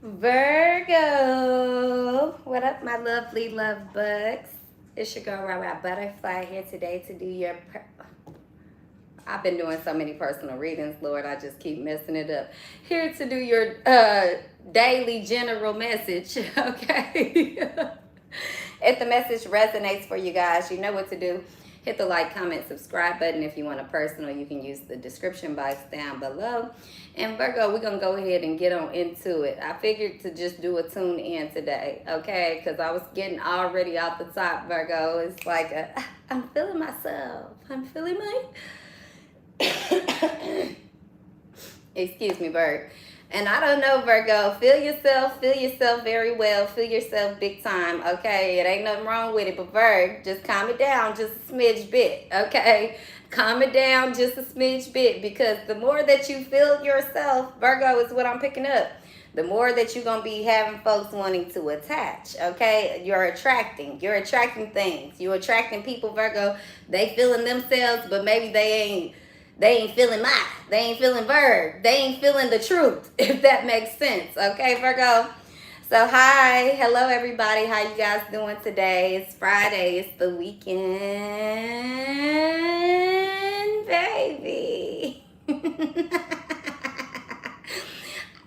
Virgo, what up, my lovely love bugs? It's your girl, Rara Butterfly, here today to do your. I've been doing so many personal readings, Lord, I just keep messing it up. Here to do your daily general message, okay? If the message resonates for you guys, you know what to do. Hit the like, comment, subscribe button. If you want a personal, you can use the description box down below. And Virgo, we're going to go ahead and get on into it. I figured to just do a tune in today, okay? Because I was getting already off the top, Virgo. It's like, I'm feeling myself. I'm feeling my... Excuse me, Virg. And I don't know, Virgo, feel yourself very well, feel yourself big time, okay? It ain't nothing wrong with it, but Virg, just calm it down just a smidge bit, okay? Calm it down just a smidge bit, because the more that you feel yourself, Virgo, is what I'm picking up, the more that you're going to be having folks wanting to attach, okay? You're attracting things. You're attracting people, Virgo, they feeling themselves, but maybe they ain't feeling mine. They ain't feeling Virg. They ain't feeling the truth, if that makes sense. Okay, Virgo? So, hi. Hello, everybody. How you guys doing today? It's Friday. It's the weekend, baby.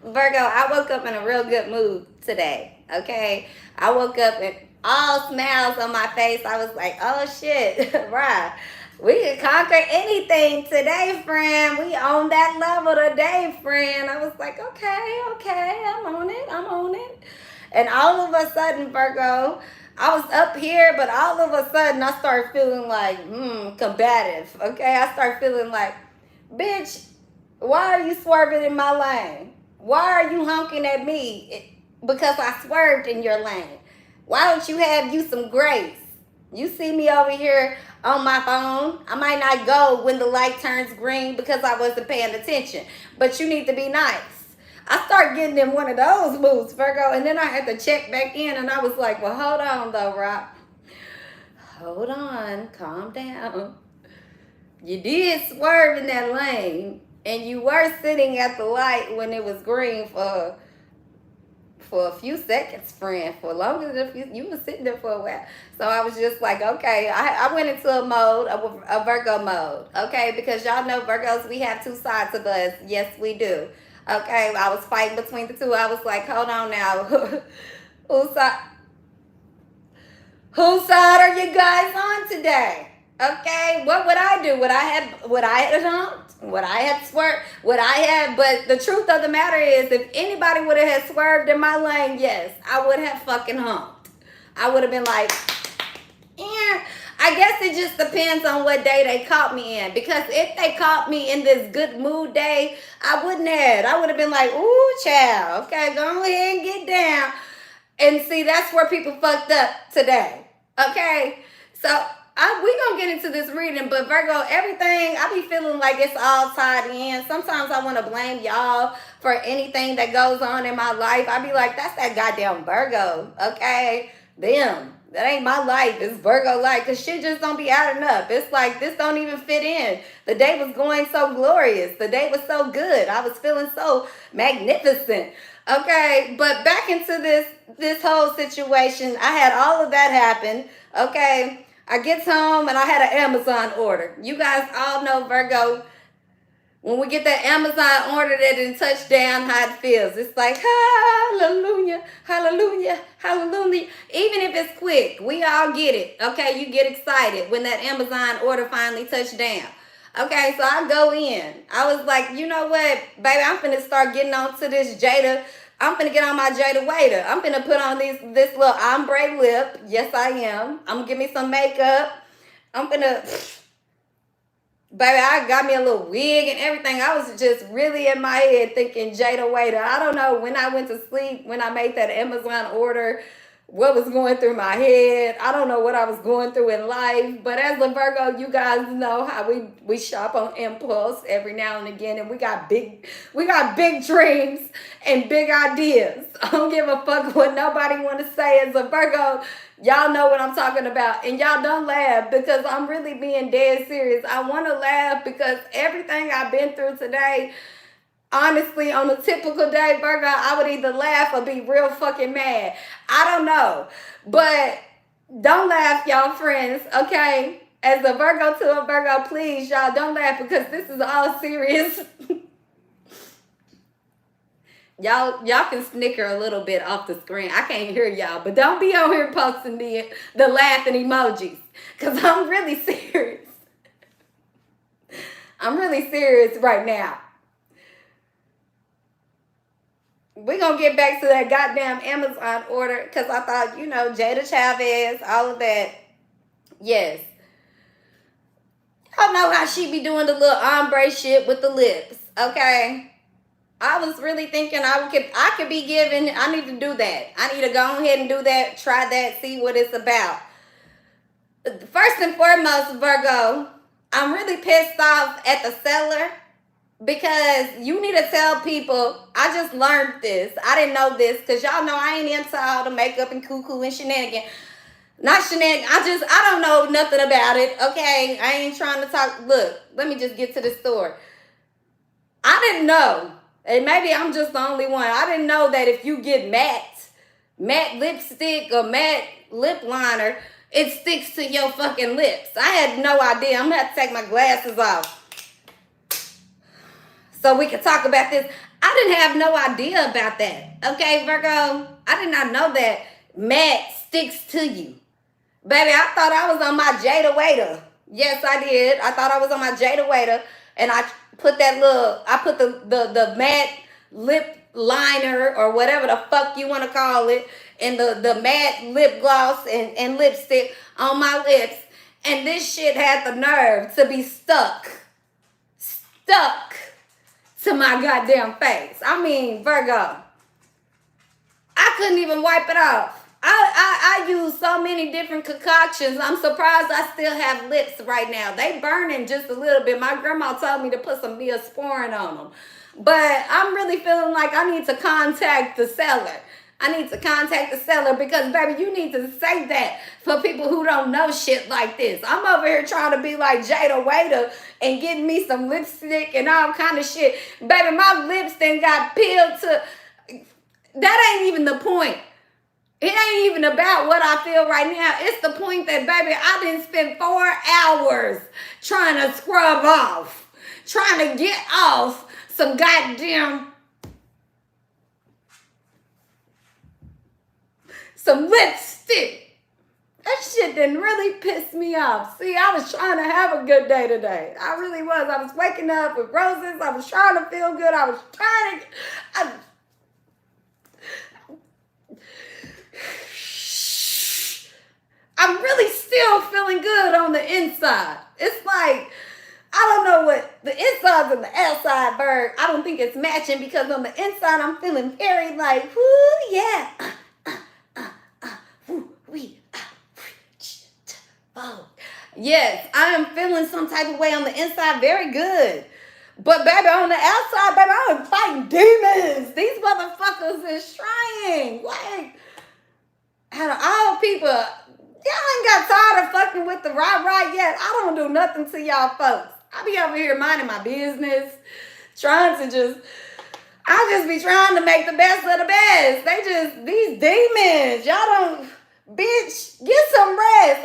Virgo, I woke up in a real good mood today, okay? I woke up and all smiles on my face. I was like, oh, shit, right. We can conquer anything today, friend. We on that level today, friend. I was like, okay, I'm on it. And all of a sudden, Virgo, I was up here, but all of a sudden I started feeling like, combative, okay? I started feeling like, bitch, why are you swerving in my lane? Why are you honking at me? Because I swerved in your lane. Why don't you have you some grace? You see me over here on my phone. I might not go when the light turns green because I wasn't paying attention. But you need to be nice. I started getting in one of those moods, Virgo. And then I had to check back in. And I was like, well, hold on, though, Rock. Hold on. Calm down. You did swerve in that lane. And you were sitting at the light when it was green for a few seconds, friend. For longer than you were sitting there for a while. So I was just like, okay, I went into a mode, a Virgo mode, okay? Because y'all know Virgos, we have two sides of us. Yes, we do. Okay, I was fighting between the two. I was like, hold on now. Whose side are you guys on today? Okay, what would I do? Would I have humped? Would I have swerved? But the truth of the matter is, if anybody would have swerved in my lane, yes, I would have fucking humped. I would have been like, yeah. I guess it just depends on what day they caught me in. Because if they caught me in this good mood day, I wouldn't have. I would have been like, ooh, child, okay, go ahead and get down. And see, that's where people fucked up today. Okay? So, we gonna get into this reading, but Virgo, everything, I be feeling like it's all tied in. Sometimes I want to blame y'all for anything that goes on in my life. I be like, that's that goddamn Virgo, okay? Them. That ain't my life. It's Virgo life. Because shit just don't be adding up. It's like, this don't even fit in. The day was going so glorious. The day was so good. I was feeling so magnificent. Okay, but back into this whole situation. I had all of that happen. Okay, I get home and I had an Amazon order. You guys all know, Virgo, when we get that Amazon order that didn't touch down, how it feels. It's like, hallelujah, hallelujah, hallelujah. Even if it's quick, we all get it. Okay, you get excited when that Amazon order finally touched down. Okay, so I go in. I was like, you know what, baby, I'm finna start getting on to this Jada. I'm finna get on my Jada Waiter. I'm finna put on this little ombre lip. Yes, I am. I'm gonna give me some makeup. I'm finna... Baby, I got me a little wig and everything. I was just really in my head thinking Jada Waiter. I don't know when I went to sleep, when I made that Amazon order, what was going through my head. I don't know what I was going through in life. But as a Virgo, you guys know how we shop on impulse every now and again. And we got big dreams and big ideas. I don't give a fuck what nobody want to say. As a Virgo, y'all know what I'm talking about. And y'all don't laugh because I'm really being dead serious. I want to laugh because everything I've been through today, Honestly, on a typical day, Virgo, I would either laugh or be real fucking mad. I don't know. But don't laugh, y'all friends, okay? As a Virgo to a Virgo, please, y'all, don't laugh because this is all serious. Y'all can snicker a little bit off the screen. I can't hear y'all, but don't be on here posting the laughing emojis because I'm really serious. I'm really serious right now. We're going to get back to that goddamn Amazon order because I thought, you know, Jada Chavez, all of that. Yes. Y'all know how she be doing the little ombre shit with the lips, okay? I was really thinking I could be giving, I need to do that. I need to go ahead and do that, try that, see what it's about. First and foremost, Virgo, I'm really pissed off at the seller because you need to tell people, I just learned this. I didn't know this because y'all know I ain't into all the makeup and cuckoo and shenanigans. Not shenanigans. I don't know nothing about it, okay? I ain't trying to talk. Look, let me just get to the store. I didn't know. And maybe I'm just the only one. I didn't know that if you get matte lipstick or matte lip liner, it sticks to your fucking lips. I had no idea. I'm going to have to take my glasses off so we can talk about this. I didn't have no idea about that. Okay, Virgo? I did not know that matte sticks to you. Baby, I thought I was on my Jada Waiter. Yes, I did. I thought I was on my Jada Waiter. And I put the matte lip liner or whatever the fuck you want to call it, and the matte lip gloss and lipstick on my lips. And this shit had the nerve to be stuck to my goddamn face. I mean, Virgo, I couldn't even wipe it off. I use so many different concoctions. I'm surprised I still have lips right now. They burning just a little bit. My grandma told me to put some Neosporin on them. But I'm really feeling like I need to contact the seller. I need to contact the seller because, baby, you need to say that for people who don't know shit like this. I'm over here trying to be like Jada Waiter and getting me some lipstick and all kind of shit. Baby, my lips then got peeled to... That ain't even the point. It ain't even about what I feel right now. It's the point that, baby, I didn't spend 4 hours trying to scrub off, trying to get off some goddamn, some lipstick. That shit didn't really piss me off. See, I was trying to have a good day today. I really was. I was waking up with roses. I was trying to feel good. I was trying to... I'm really still feeling good on the inside. It's like, I don't know what the inside and the outside, Bird. I don't think it's matching because on the inside, I'm feeling very like, whoo, yeah. Yes, I am feeling some type of way on the inside, very good. But baby, on the outside, baby, I'm fighting demons. These motherfuckers is trying. Like, out of all people, y'all ain't got tired of fucking with the rah-rah yet. I don't do nothing to y'all folks. I be over here minding my business, I just be trying to make the best of the best. These demons, y'all don't, bitch, get some rest.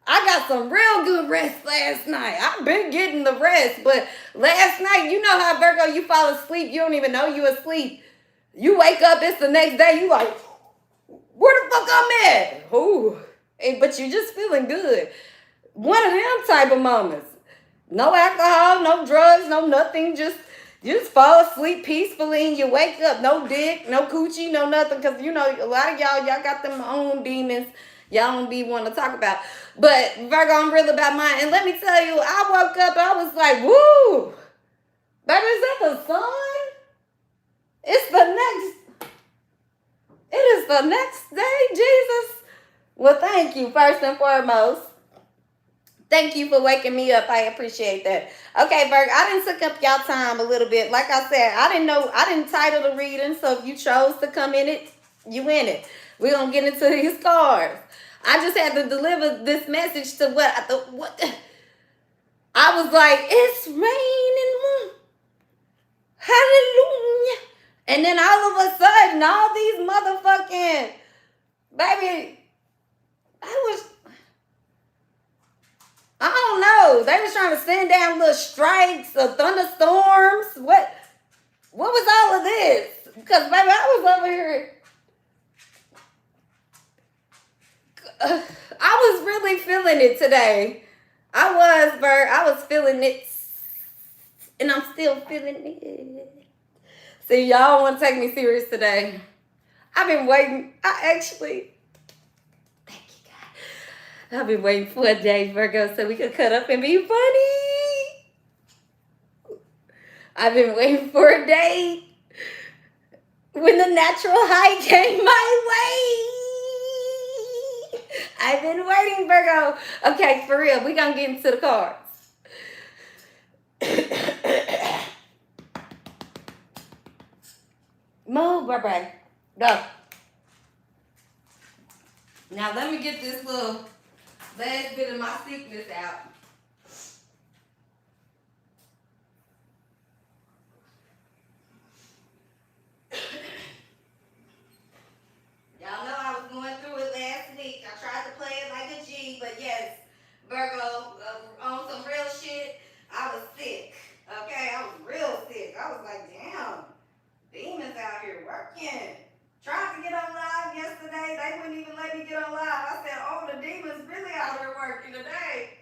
I got some real good rest last night. I've been getting the rest, but last night, you know how, Virgo, you fall asleep, you don't even know you asleep. You wake up, it's the next day, you like, where the fuck I'm at? Ooh. But you just feeling good. One of them type of moments. No alcohol, no drugs, no nothing. You just fall asleep peacefully and you wake up. No dick, no coochie, no nothing. Because, you know, a lot of y'all got them own demons y'all don't be wanting to talk about. But, Virgo, I'm real about mine. And let me tell you, I woke up, I was like, woo. Baby, is that the sun? It is the next day, Jesus. Well, thank you, first and foremost. Thank you for waking me up. I appreciate that. Okay, Virgo, I didn't took up y'all time a little bit. Like I said, I didn't title the reading, so if you chose to come in it, you in it. We're going to get into these cards. I just had to deliver this message to what I was like, it's raining. Hallelujah. And then all of a sudden, all these motherfucking, baby, I don't know. They was trying to send down little strikes or thunderstorms. What was all of this? Because, baby, I was over here. I was really feeling it today. I was feeling it. And I'm still feeling it. See, y'all want to take me serious today. I've been waiting. Thank you, God. I've been waiting for a day, Virgo, so we could cut up and be funny. I've been waiting for a day when the natural high came my way. I've been waiting, Virgo. Okay, for real, we gonna get into the cards. Move, bye-bye. Go. Now let me get this little last bit of my sickness out. Y'all know I was going through it last week. I tried to play it like a G, but yes, Virgo, on some real shit, I was sick. Okay, I was real sick. I was like, damn, demons out here working. Tried to get on live yesterday. They wouldn't even let me get on live. I said, oh, the demons really out here working today.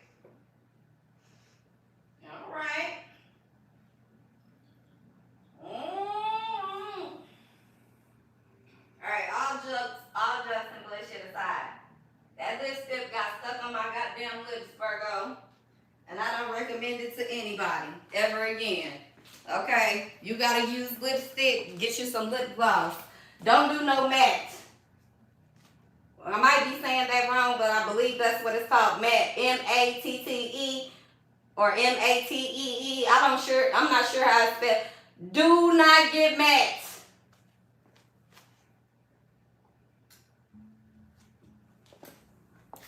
All right. All right, all jokes and bullshit aside. That lipstick got stuck on my goddamn lips, Virgo. And I don't recommend it to anybody ever again. Okay? You gotta use lipstick. Get you some lip gloss. Don't do no matte. I might be saying that wrong, but I believe that's what it's called, matte. M-A-T-T-E or M-A-T-E-E. I'm not sure how it's spelled. Do not get matte.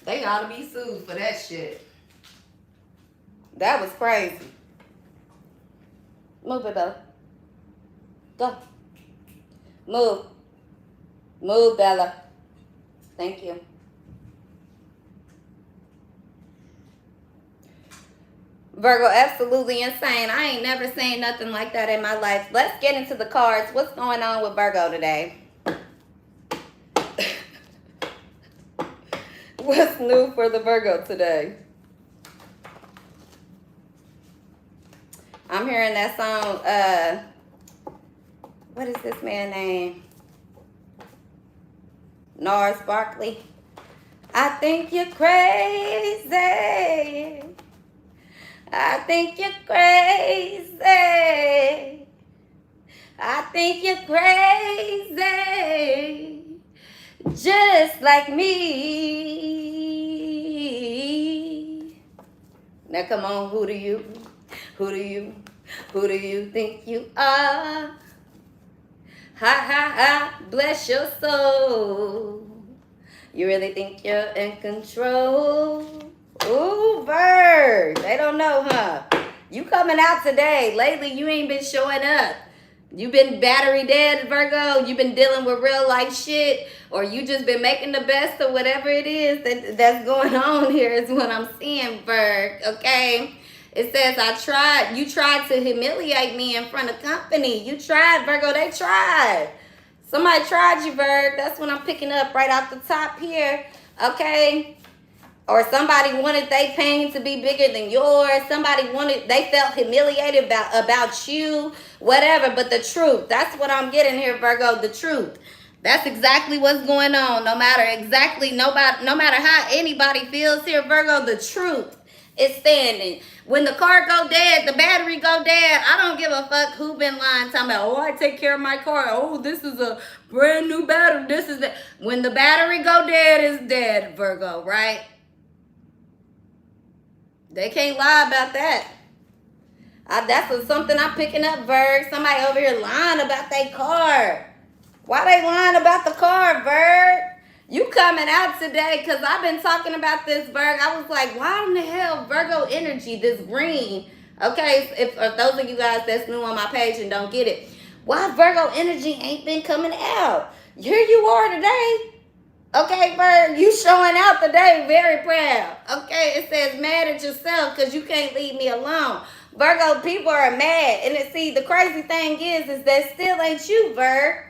They ought to be sued for that shit. That was crazy. Move it, Bella. Go. Move. Move, Bella. Thank you. Virgo, absolutely insane. I ain't never seen nothing like that in my life. Let's get into the cards. What's going on with Virgo today? What's new for the Virgo today? I'm hearing that song, what is this man's name? Nars Barkley. I think you're crazy. I think you're crazy. I think you're crazy. Just like me. Now come on, who do you think you are? Ha ha ha, bless your soul. You really think you're in control? Ooh, bird. They don't know, huh? You coming out today. Lately, you ain't been showing up. You been battery dead, Virgo. You been dealing with real life shit. Or you just been making the best of whatever it is that's going on here is what I'm seeing, Virg. Okay? It says, you tried to humiliate me in front of company. You tried, Virgo. They tried. Somebody tried you, Virg. That's what I'm picking up right off the top here. Okay? Or somebody wanted their pain to be bigger than yours. They felt humiliated about you. Whatever. But the truth. That's what I'm getting here, Virgo. The truth. That's exactly what's going on. No matter how anybody feels here, Virgo, the truth is standing. When the car go dead, the battery go dead, I don't give a fuck who been lying, talking about, oh, I take care of my car. Oh, this is a brand new battery. This is that. When the battery go dead, it's dead, Virgo, right? They can't lie about that. That's something I'm picking up, Virg. Somebody over here lying about their car. Why they lying about the car, Virg? You coming out today because I've been talking about this, Virg. I was like, why in the hell Virgo energy, this green, Okay, if those of you guys that's new on my page and don't get it, why Virgo energy ain't been coming out? Here you are today. Okay, Virgo, you showing out today, very proud. Okay, it says mad at yourself because you can't leave me alone. Virgo, people are mad. And see, the crazy thing is that still ain't you, Virg.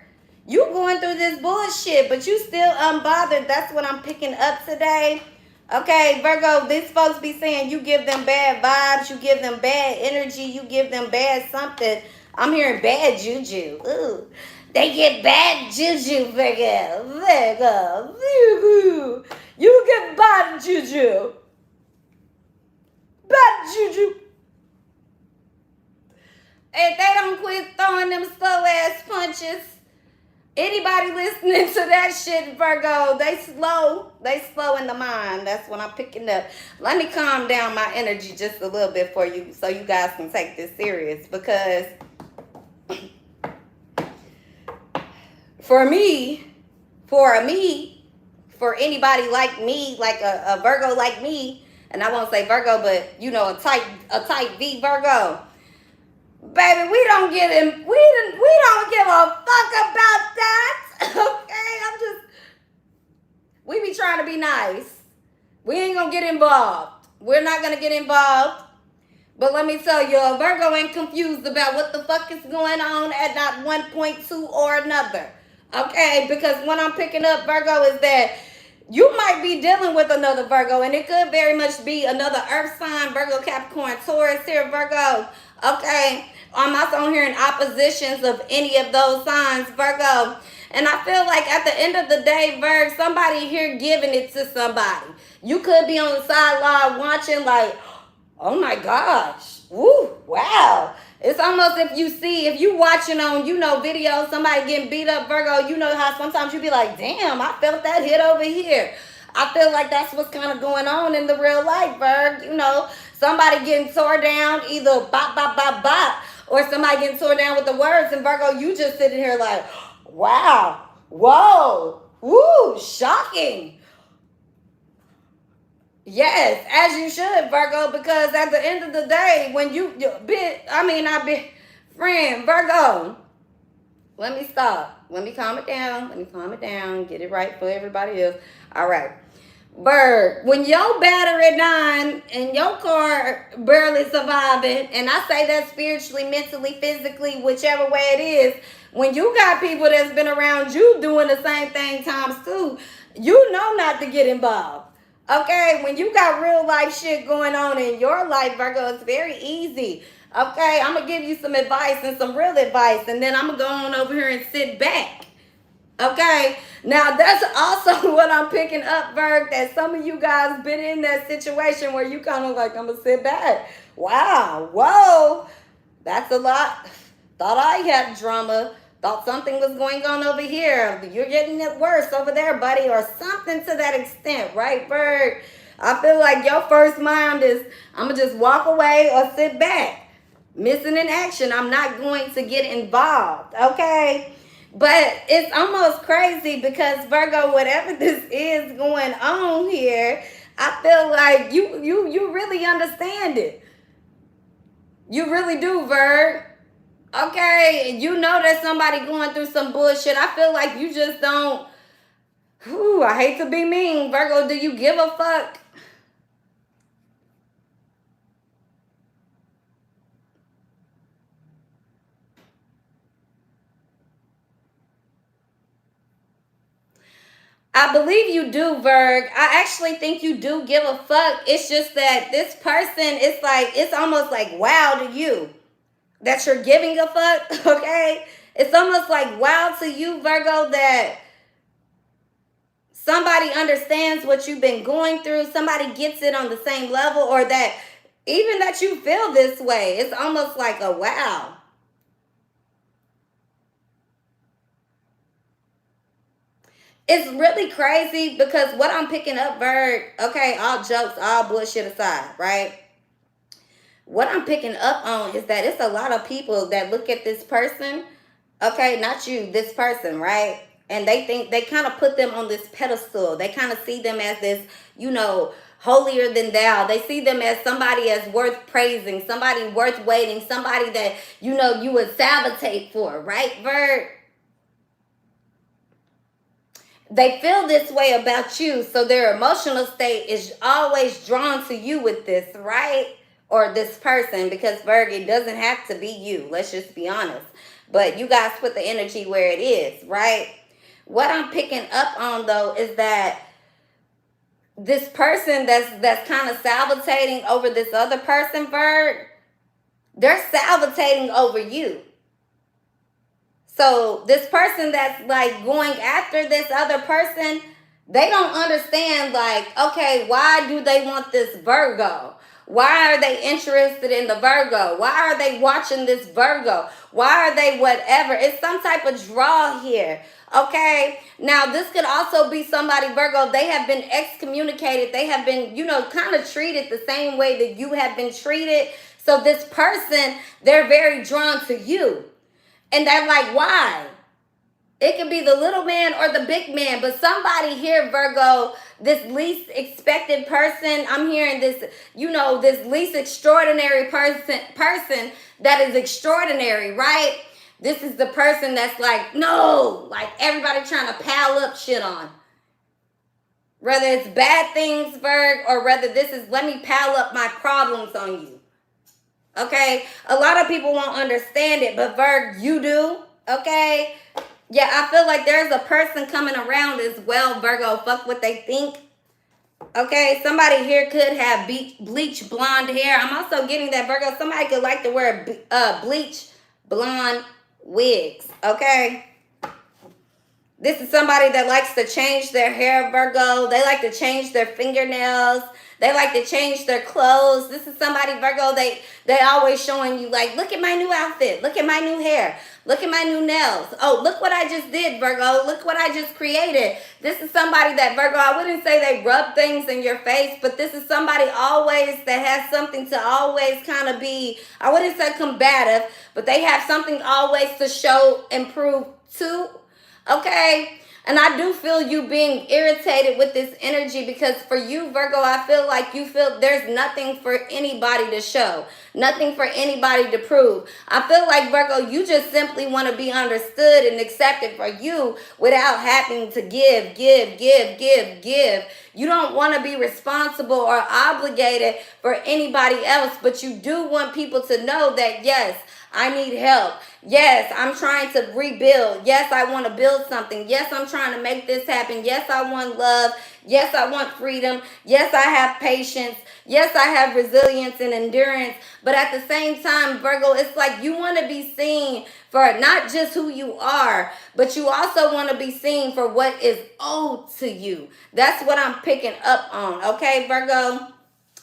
You going through this bullshit, but you still unbothered. That's what I'm picking up today. Okay, Virgo, these folks be saying you give them bad vibes, you give them bad energy, you give them bad something. I'm hearing bad juju. Ooh. They get bad juju, Virgo. Virgo. Virgo. You get bad juju. Bad juju. If they don't quit throwing them slow ass punches, anybody listening to that shit, Virgo, they slow in the mind. That's what I'm picking up. Let me calm down my energy just a little bit for you so you guys can take this serious. Because for anybody like me, like a Virgo like me, and I won't say Virgo, but you know, a type V Virgo. Baby, we don't give a fuck about that. Okay, we be trying to be nice. We ain't gonna get involved. We're not gonna get involved. But let me tell you, Virgo ain't confused about what the fuck is going on at not 1.2 or another. Okay, because what I'm picking up, Virgo, is that you might be dealing with another Virgo, and it could very much be another Earth sign, Virgo, Capricorn, Taurus here, Virgo. Okay, I'm also hearing oppositions of any of those signs, Virgo. And I feel like at the end of the day, Virg, somebody here giving it to somebody. You could be on the sideline watching like, oh my gosh, woo, wow. It's almost if you watching on, videos, somebody getting beat up, Virgo, you know how sometimes you be like, damn, I felt that hit over here. I feel like that's what's kind of going on in the real life, Virg. Somebody getting tore down, either bop, bop, bop, bop, or somebody getting tore down with the words, and Virgo, you just sitting here like, wow, whoa, woo, shocking. Yes, as you should, Virgo, because at the end of the day, when friend, Virgo, let me stop. Let me calm it down. Get it right for everybody else. All right. Bird, when your battery dying and your car barely surviving, and I say that spiritually, mentally, physically, whichever way it is, when you got people that's been around you doing the same thing times two, you know not to get involved. Okay, when you got real life shit going on in your life, Virgo, it's very easy. Okay, I'm going to give you some advice and some real advice, and then I'm going to go on over here and sit back. Okay, now that's also what I'm picking up, Virg, that some of you guys been in that situation where you kind of like, I'm going to sit back. Wow, whoa, that's a lot. Thought I had drama. Thought something was going on over here. You're getting it worse over there, buddy, or something to that extent, right, Virg? I feel like your first mind is, I'm going to just walk away or sit back. Missing in action. I'm not going to get involved, okay? But it's almost crazy because, Virgo, whatever this is going on here, I feel like you really understand it. You really do, Virg. Okay, you know that somebody going through some bullshit. I feel like you just don't. I hate to be mean, Virgo. Do you give a fuck? I believe you do, Virg. I actually think you do give a fuck. It's just that this person, it's almost like wow to you that you're giving a fuck, okay? It's almost like wow to you, Virgo, that somebody understands what you've been going through. Somebody gets it on the same level, or that even that you feel this way. It's almost like a wow. It's really crazy because what I'm picking up, Virg, okay, all jokes, all bullshit aside, right? What I'm picking up on is that it's a lot of people that look at this person, okay, not you, this person, right? And they think, they kind of put them on this pedestal. They kind of see them as this, holier than thou. They see them as somebody as worth praising, somebody worth waiting, somebody that, you know, you would sabotage for, right, Virg? They feel this way about you, so their emotional state is always drawn to you with this, right? Or this person, because Virg, it doesn't have to be you. Let's just be honest. But you guys put the energy where it is, right? What I'm picking up on, though, is that this person that's kind of salivating over this other person, Virg, they're salivating over you. So this person that's like going after this other person, they don't understand, like, okay, why do they want this Virgo? Why are they interested in the Virgo? Why are they watching this Virgo? Why are they whatever? It's some type of draw here. Okay, now this could also be somebody, Virgo, they have been excommunicated. They have been, you know, kind of treated the same way that you have been treated. So this person, they're very drawn to you. And they're like, why? It could be the little man or the big man, but somebody here, Virgo, this least expected person, I'm hearing this, you know, this least extraordinary person that is extraordinary, right? This is the person that's like, no, like everybody trying to pile up shit on. Whether it's bad things, Virg, or whether this is, let me pile up my problems on you. Okay, a lot of people won't understand it, but Virg, you do. Okay, yeah, I feel like there's a person coming around as well, Virgo. Fuck what they think. Okay, somebody here could have bleach blonde hair. I'm also getting that, Virgo, somebody could like to wear bleach blonde wigs. Okay, this is somebody that likes to change their hair, Virgo. They like to change their fingernails. They like to change their clothes. This is somebody, Virgo, they always showing you, like, look at my new outfit. Look at my new hair. Look at my new nails. Oh, look what I just did, Virgo. Look what I just created. This is somebody that, Virgo, I wouldn't say they rub things in your face, but this is somebody always that has something to always kind of be, I wouldn't say combative, but they have something always to show and prove to. Okay? And I do feel you being irritated with this energy, because for you, Virgo, I feel like you feel there's nothing for anybody to show, nothing for anybody to prove. I feel like, Virgo, you just simply want to be understood and accepted for you without having to give. You don't want to be responsible or obligated for anybody else, but you do want people to know that, yes, I need help. Yes, I'm trying to rebuild. Yes, I want to build something. Yes, I'm trying to make this happen. Yes, I want love. Yes, I want freedom. Yes, I have patience. Yes, I have resilience and endurance. But at the same time, Virgo, it's like you want to be seen for not just who you are, but you also want to be seen for what is owed to you. That's what I'm picking up on. Okay, Virgo?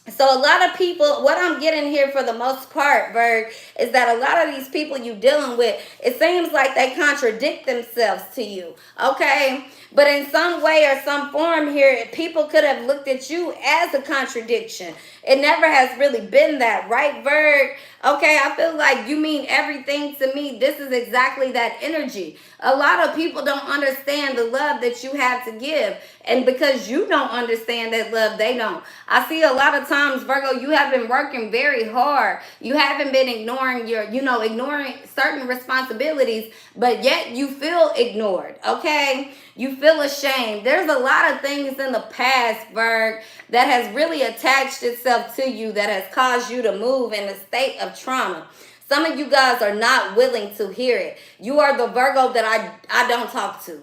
So a lot of people, what I'm getting here for the most part, Virg, is that a lot of these people you dealing with, it seems like they contradict themselves to you, okay? But in some way or some form here, people could have looked at you as a contradiction. It never has really been that, right, Virg? Okay, I feel like you mean everything to me. This is exactly that energy. A lot of people don't understand the love that you have to give. And because you don't understand that love, they don't. I see a lot of times, Virgo, you have been working very hard. You haven't been ignoring ignoring certain responsibilities, but yet you feel ignored, okay? You feel ashamed. There's a lot of things in the past, Virg, that has really attached itself to you, that has caused you to move in a state of trauma. Some of you guys are not willing to hear it. You are the Virgo that I don't talk to.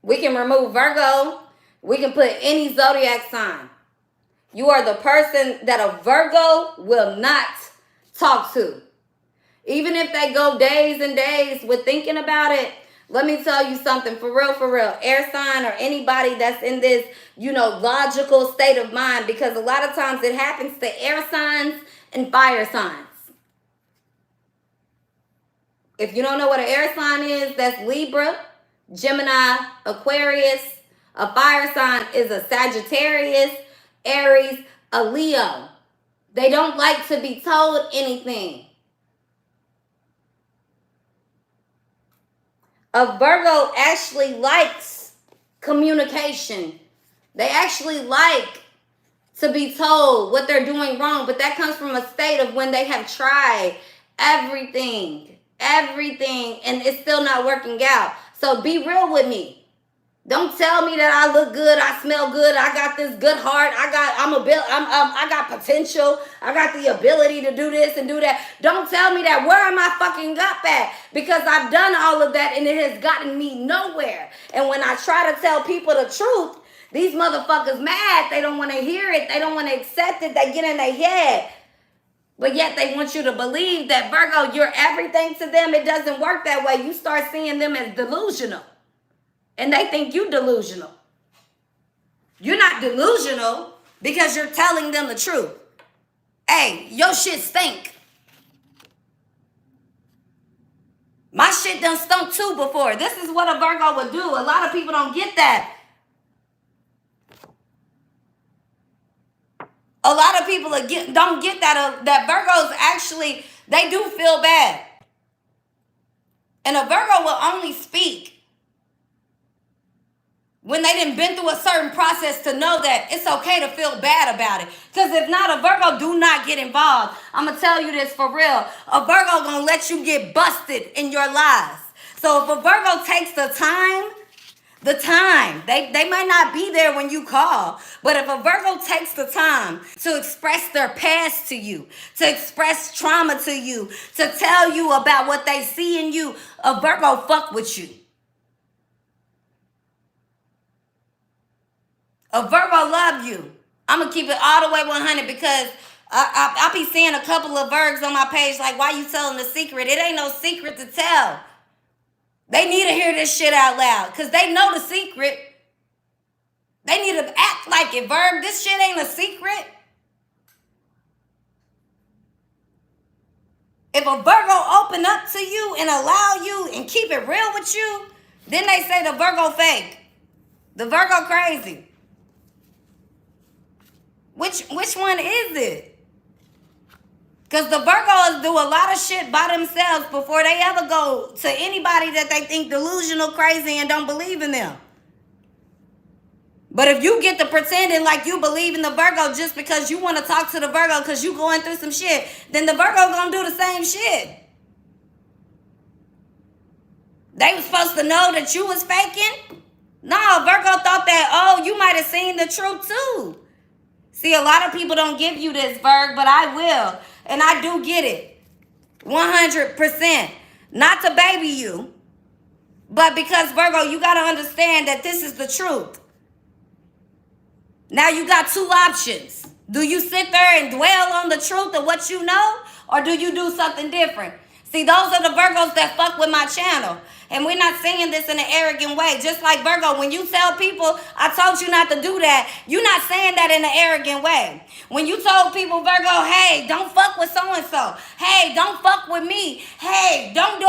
We can remove Virgo. We can put any zodiac sign. You are the person that a Virgo will not talk to. Even if they go days and days with thinking about it, let me tell you something, for real, air sign or anybody that's in this, logical state of mind, because a lot of times it happens to air signs and fire signs. If you don't know what an air sign is, that's Libra, Gemini, Aquarius. A fire sign is a Sagittarius, Aries, a Leo. They don't like to be told anything. A Virgo actually likes communication They actually like to be told what they're doing wrong, but that comes from a state of when they have tried everything, and it's still not working out. So be real with me. Don't tell me that I look good, I smell good, I got this good heart, I got potential, I got the ability to do this and do that. Don't tell me that. Where am I fucking up at? Because I've done all of that and it has gotten me nowhere. And when I try to tell people the truth, these motherfuckers mad. They don't want to hear it. They don't want to accept it. They get in their head. But yet they want you to believe that, Virgo, you're everything to them. It doesn't work that way. You start seeing them as delusional. And they think you delusional. You're not delusional because you're telling them the truth. Hey, your shit stink. My shit done stunk too before. This is what a Virgo would do. A lot of people don't get that. A lot of people don't get that Virgos actually, they do feel bad. And a Virgo will only speak when they done been through a certain process to know that it's okay to feel bad about it. Because if not, a Virgo do not get involved. I'm going to tell you this for real. A Virgo going to let you get busted in your lies. So if a Virgo takes the time, they might not be there when you call. But if a Virgo takes the time to express their past to you, to express trauma to you, to tell you about what they see in you, a Virgo fuck with you. A Virgo love you. I'm going to keep it all the way 100 because I be seeing a couple of Virgos on my page like, why you telling the secret? It ain't no secret to tell. They need to hear this shit out loud because they know the secret. They need to act like it, Virg. This shit ain't a secret. If a Virgo open up to you and allow you and keep it real with you, then they say the Virgo fake. The Virgo crazy. Which one is it? Because the Virgos do a lot of shit by themselves before they ever go to anybody that they think delusional, crazy, and don't believe in them. But if you get to pretending like you believe in the Virgo just because you want to talk to the Virgo because you going through some shit, then the Virgo gonna do the same shit. They was supposed to know that you was faking? No, Virgo thought that, oh, you might have seen the truth too. See, a lot of people don't give you this, Virg, but I will. And I do get it. 100%. Not to baby you, but because, Virgo, you got to understand that this is the truth. Now you got two options. Do you sit there and dwell on the truth of what you know, or do you do something different? See, those are the Virgos that fuck with my channel. And we're not saying this in an arrogant way. Just like Virgo, when you tell people, I told you not to do that, you're not saying that in an arrogant way. When you told people, Virgo, hey, don't fuck with so-and-so. Hey, don't fuck with me. Hey, don't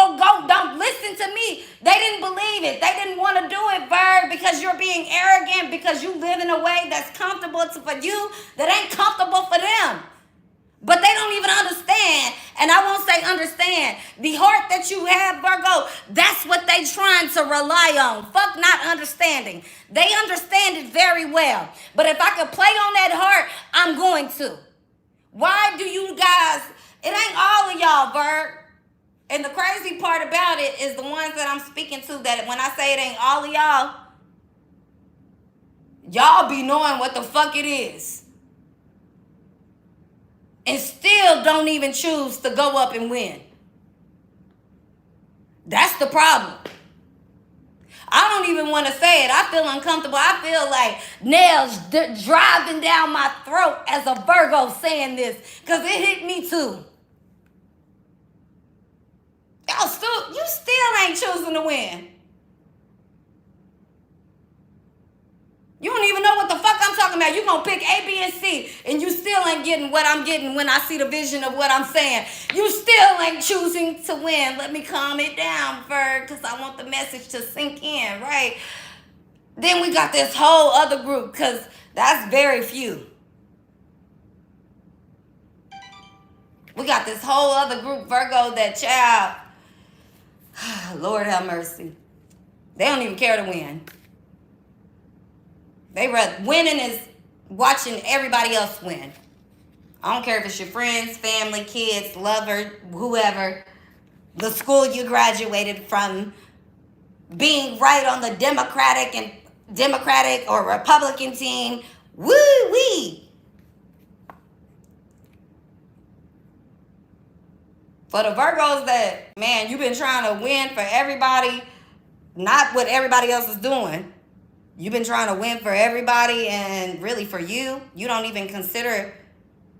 listen to me. They didn't believe it. They didn't want to do it, Virg, because you're being arrogant, because you live in a way that's comfortable for you that ain't comfortable for them. But they don't even understand, and I won't say understand, the heart that you have, Virgo, that's what they trying to rely on. Fuck not understanding. They understand it very well. But if I could play on that heart, I'm going to. Why do you guys, it ain't all of y'all, Virg. And the crazy part about it is the ones that I'm speaking to, that when I say it ain't all of y'all be knowing what the fuck it is. And still don't even choose to go up and win. That's the problem. I don't even want to say it. I feel uncomfortable. I feel like nails driving down my throat as a Virgo saying this, because it hit me too. You still ain't choosing to win. You don't even know what the fuck I'm talking about. You gonna pick A, B, and C, and you still ain't getting what I'm getting when I see the vision of what I'm saying. You still ain't choosing to win. Let me calm it down, Virg, because I want the message to sink in, right? Then we got this whole other group, because that's very few. We got this whole other group, Virgo, that child, Lord have mercy. They don't even care to win. Winning is watching everybody else win. I don't care if it's your friends, family, kids, lover, whoever, the school you graduated from, being right on the Democratic or Republican team. Woo-wee. For the Virgos that, man, you've been trying to win for everybody, not what everybody else is doing. You've been trying to win for everybody and really for you. You don't even consider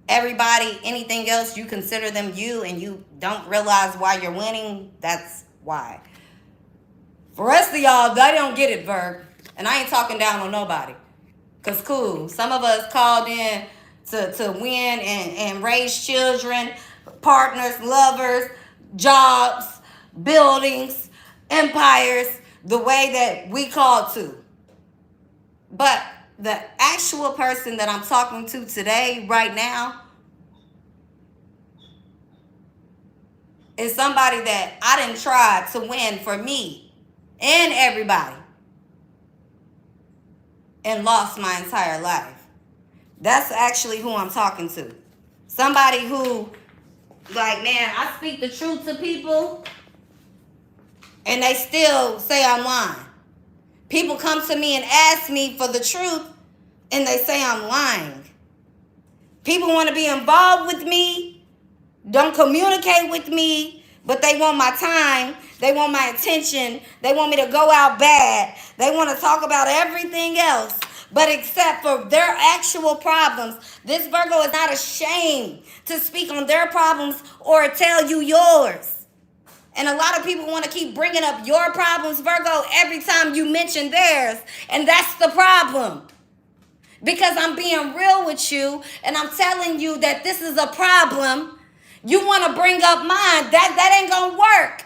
everybody anything else. You consider them you, and you don't realize why you're winning. That's why. For rest of y'all, they don't get it, Virg. And I ain't talking down on nobody. Because cool, some of us called in to win and raise children, partners, lovers, jobs, buildings, empires, the way that we called to. But the actual person that I'm talking to today, right now, is somebody that I didn't try to win for me and everybody and lost my entire life. That's actually who I'm talking to. Somebody who, like, man, I speak the truth to people and they still say I'm lying. People come to me and ask me for the truth and they say I'm lying. People want to be involved with me, don't communicate with me, but they want my time, they want my attention, they want me to go out bad, they want to talk about everything else, but except for their actual problems. This Virgo is not ashamed to speak on their problems or tell you yours. And a lot of people want to keep bringing up your problems, Virgo, every time you mention theirs. And that's the problem. Because I'm being real with you and I'm telling you that this is a problem. You want to bring up mine. That ain't going to work.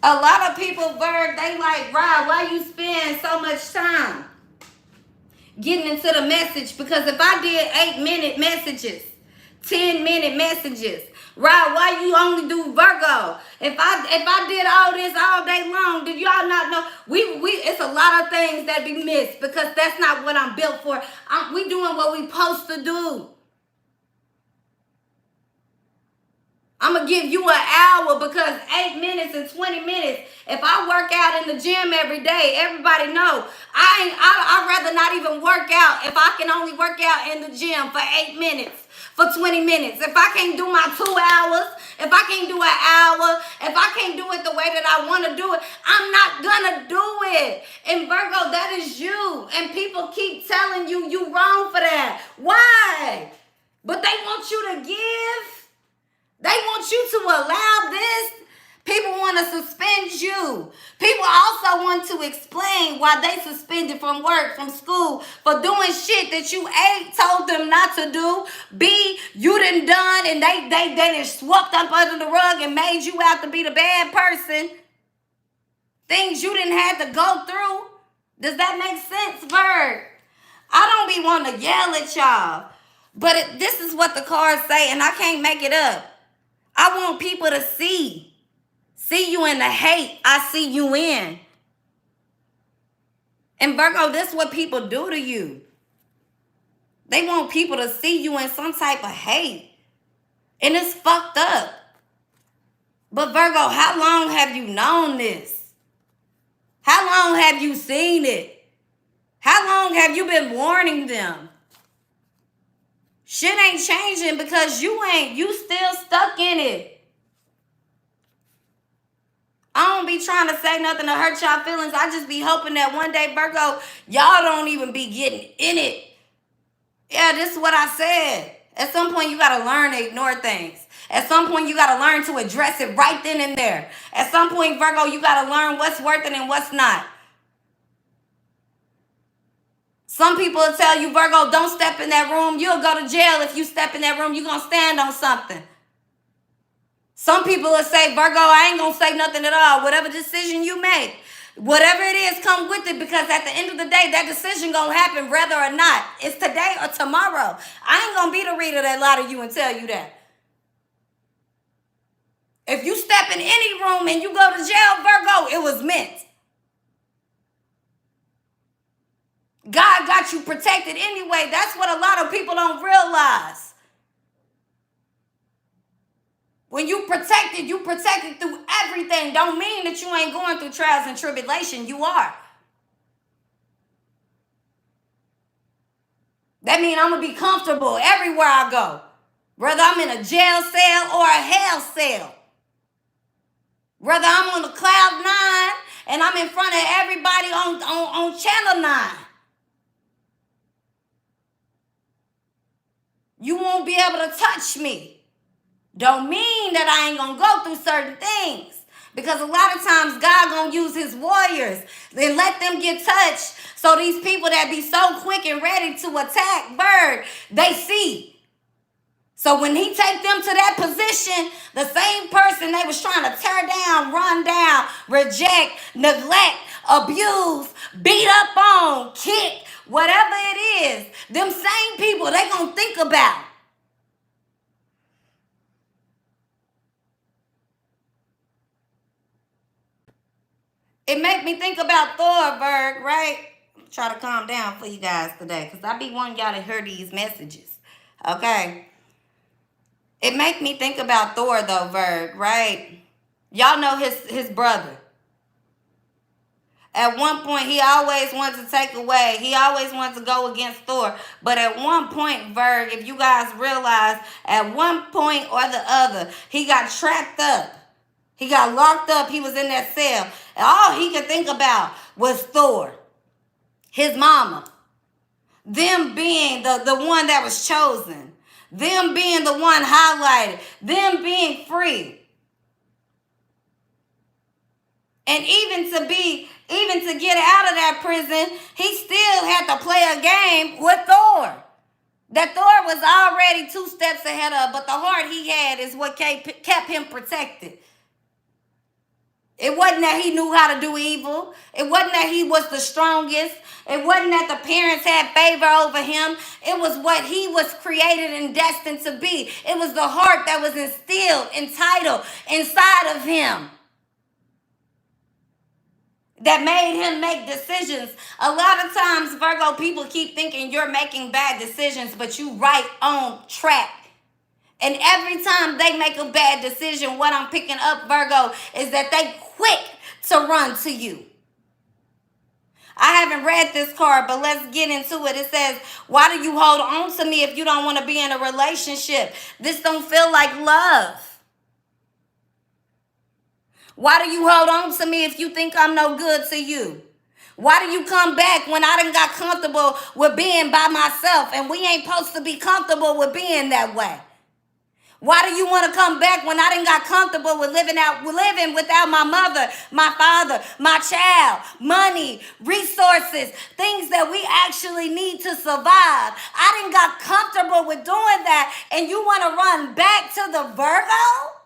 A lot of people, Virg, they like, Rob, why you spend so much time getting into the message? Because if I did 8-minute messages, 10-minute messages, Rob, why you only do Virgo? If I did all this all day long, did y'all not know? It's a lot of things that be missed because that's not what I'm built for. We doing what we supposed to do. I'm going to give you an hour because 8 minutes and 20 minutes. If I work out in the gym every day, everybody know. I'd rather not even work out if I can only work out in the gym for 8 minutes, for 20 minutes. If I can't do my 2 hours, if I can't do an hour, if I can't do it the way that I want to do it, I'm not going to do it. And Virgo, that is you. And people keep telling you you wrong for that. Why? But they want you to give. They want you to allow this. People want to suspend you. People also want to explain why they suspended from work, from school, for doing shit that you A, told them not to do, B, you done done, and they just swept up under the rug and made you out to be the bad person. Things you didn't have to go through. Does that make sense, Virg? I don't be wanting to yell at y'all, but this is what the cards say, and I can't make it up. I want people to see you in the hate I see you in. And Virgo, this is what people do to you. They want people to see you in some type of hate. And it's fucked up. But Virgo, how long have you known this? How long have you seen it? How long have you been warning them? Shit ain't changing because you still stuck in it. I don't be trying to say nothing to hurt y'all feelings. I just be hoping that one day, Virgo, y'all don't even be getting in it. Yeah, this is what I said. At some point, you got to learn to ignore things. At some point, you got to learn to address it right then and there. At some point, Virgo, you got to learn what's worth it and what's not. Some people will tell you, Virgo, don't step in that room. You'll go to jail if you step in that room. You're going to stand on something. Some people will say, Virgo, I ain't going to say nothing at all. Whatever decision you make, whatever it is, come with it. Because at the end of the day, that decision going to happen whether or not. It's today or tomorrow. I ain't going to be the reader that lie to you and tell you that. If you step in any room and you go to jail, Virgo, it was meant. God got you protected anyway. That's what a lot of people don't realize. When you protected through everything. Don't mean that you ain't going through trials and tribulation. You are. That means I'm going to be comfortable everywhere I go. Whether I'm in a jail cell or a hell cell. Whether I'm on the cloud 9 and I'm in front of everybody on channel 9. You won't be able to touch me. Don't mean that I ain't going to go through certain things. Because a lot of times God going to use his warriors and let them get touched. So these people that be so quick and ready to attack Bird, they see. So when he take them to that position, the same person they was trying to tear down, run down, reject, neglect, abuse, beat up on, kick, whatever it is, them same people they gonna think about. It make me think about Thorberg, right? I'm trying to calm down for you guys today because I be wanting y'all to hear these messages, okay? It make me think about Thor, though, Virg, right? Y'all know his brother. At one point, he always wanted to take away. He always wanted to go against Thor. But at one point, Virg, if you guys realize, at one point or the other, he got trapped up. He got locked up. He was in that cell. And all he could think about was Thor, his mama. Them being the one that was chosen. Them being the one highlighted. Them being free. And even to get out of that prison, he still had to play a game with Thor. That Thor was already 2 steps ahead of, but the heart he had is what kept him protected. It wasn't that he knew how to do evil. It wasn't that he was the strongest. It wasn't that the parents had favor over him. It was what he was created and destined to be. It was the heart that was instilled, entitled inside of him that made him make decisions. A lot of times, Virgo, people keep thinking you're making bad decisions, but you right on track. And every time they make a bad decision, what I'm picking up, Virgo, is that they quick to run to you. I haven't read this card, but let's get into it. It says, why do you hold on to me if you don't want to be in a relationship? This don't feel like love. Why do you hold on to me if you think I'm no good to you? Why do you come back when I done got comfortable with being by myself and we ain't supposed to be comfortable with being that way? Why do you want to come back when I done got comfortable with living without my mother, my father, my child, money, resources, things that we actually need to survive? I done got comfortable with doing that and you want to run back to the Virgo?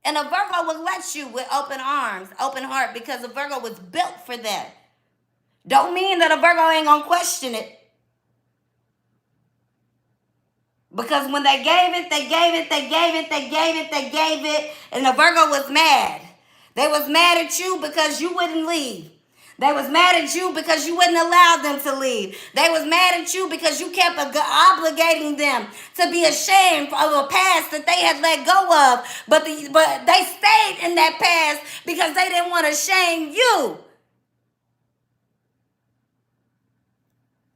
And a Virgo will let you with open arms, open heart, because a Virgo was built for that. Don't mean that a Virgo ain't gonna question it. Because when they gave it, and the Virgo was mad. They was mad at you because you wouldn't leave. They was mad at you because you wouldn't allow them to leave. They was mad at you because you kept obligating them to be ashamed of a past that they had let go of. But they stayed in that past because they didn't want to shame you.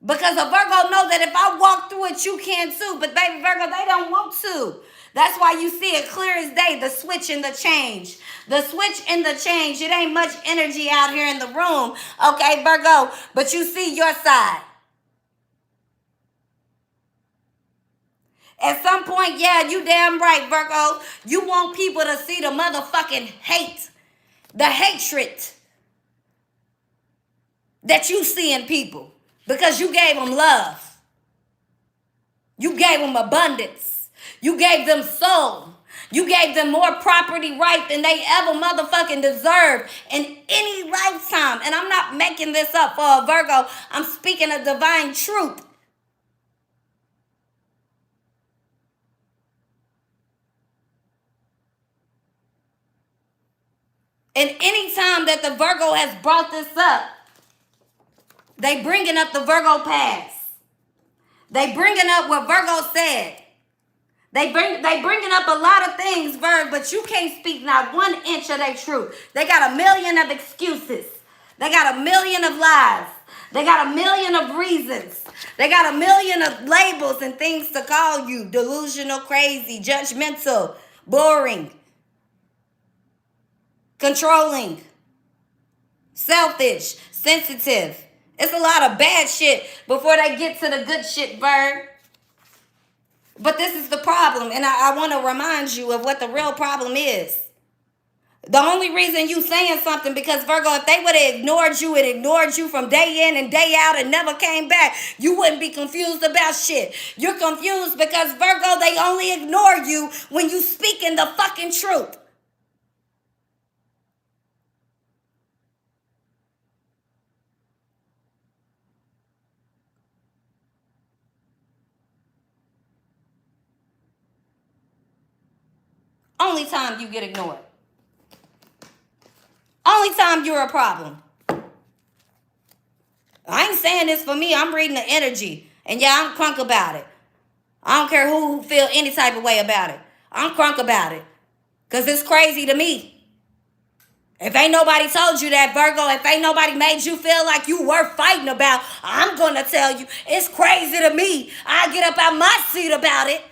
Because a Virgo knows that if I walk through it, you can too. But baby Virgo, they don't want to. That's why you see it clear as day, the switch and the change. The switch and the change. It ain't much energy out here in the room, okay, Virgo? But you see your side. At some point, yeah, you damn right, Virgo. You want people to see the motherfucking hate. The hatred that you see in people. Because you gave them love. You gave them abundance. You gave them soul. You gave them more property right than they ever motherfucking deserved in any lifetime. And I'm not making this up for a Virgo. I'm speaking a divine truth. And any time that the Virgo has brought this up, they bringing up the Virgo past. They bringing up what Virgo said. They bringing up a lot of things, Virgo, but you can't speak not 1 inch of their truth. They got a million of excuses. They got a million of lies. They got a million of reasons. They got a million of labels and things to call you. Delusional, crazy, judgmental, boring, controlling, selfish, sensitive. It's a lot of bad shit before they get to the good shit, Virgo. But this is the problem, and I want to remind you of what the real problem is. The only reason you saying something, because Virgo, if they would have ignored you and ignored you from day in and day out and never came back, you wouldn't be confused about shit. You're confused because, Virgo, they only ignore you when you speaking the fucking truth. Only time you get ignored. Only time you're a problem. I ain't saying this for me. I'm reading the energy. And yeah, I'm crunk about it. I don't care who feel any type of way about it. I'm crunk about it. Because it's crazy to me. If ain't nobody told you that, Virgo, if ain't nobody made you feel like you worth fighting about, I'm going to tell you, it's crazy to me. I get up out my seat about it.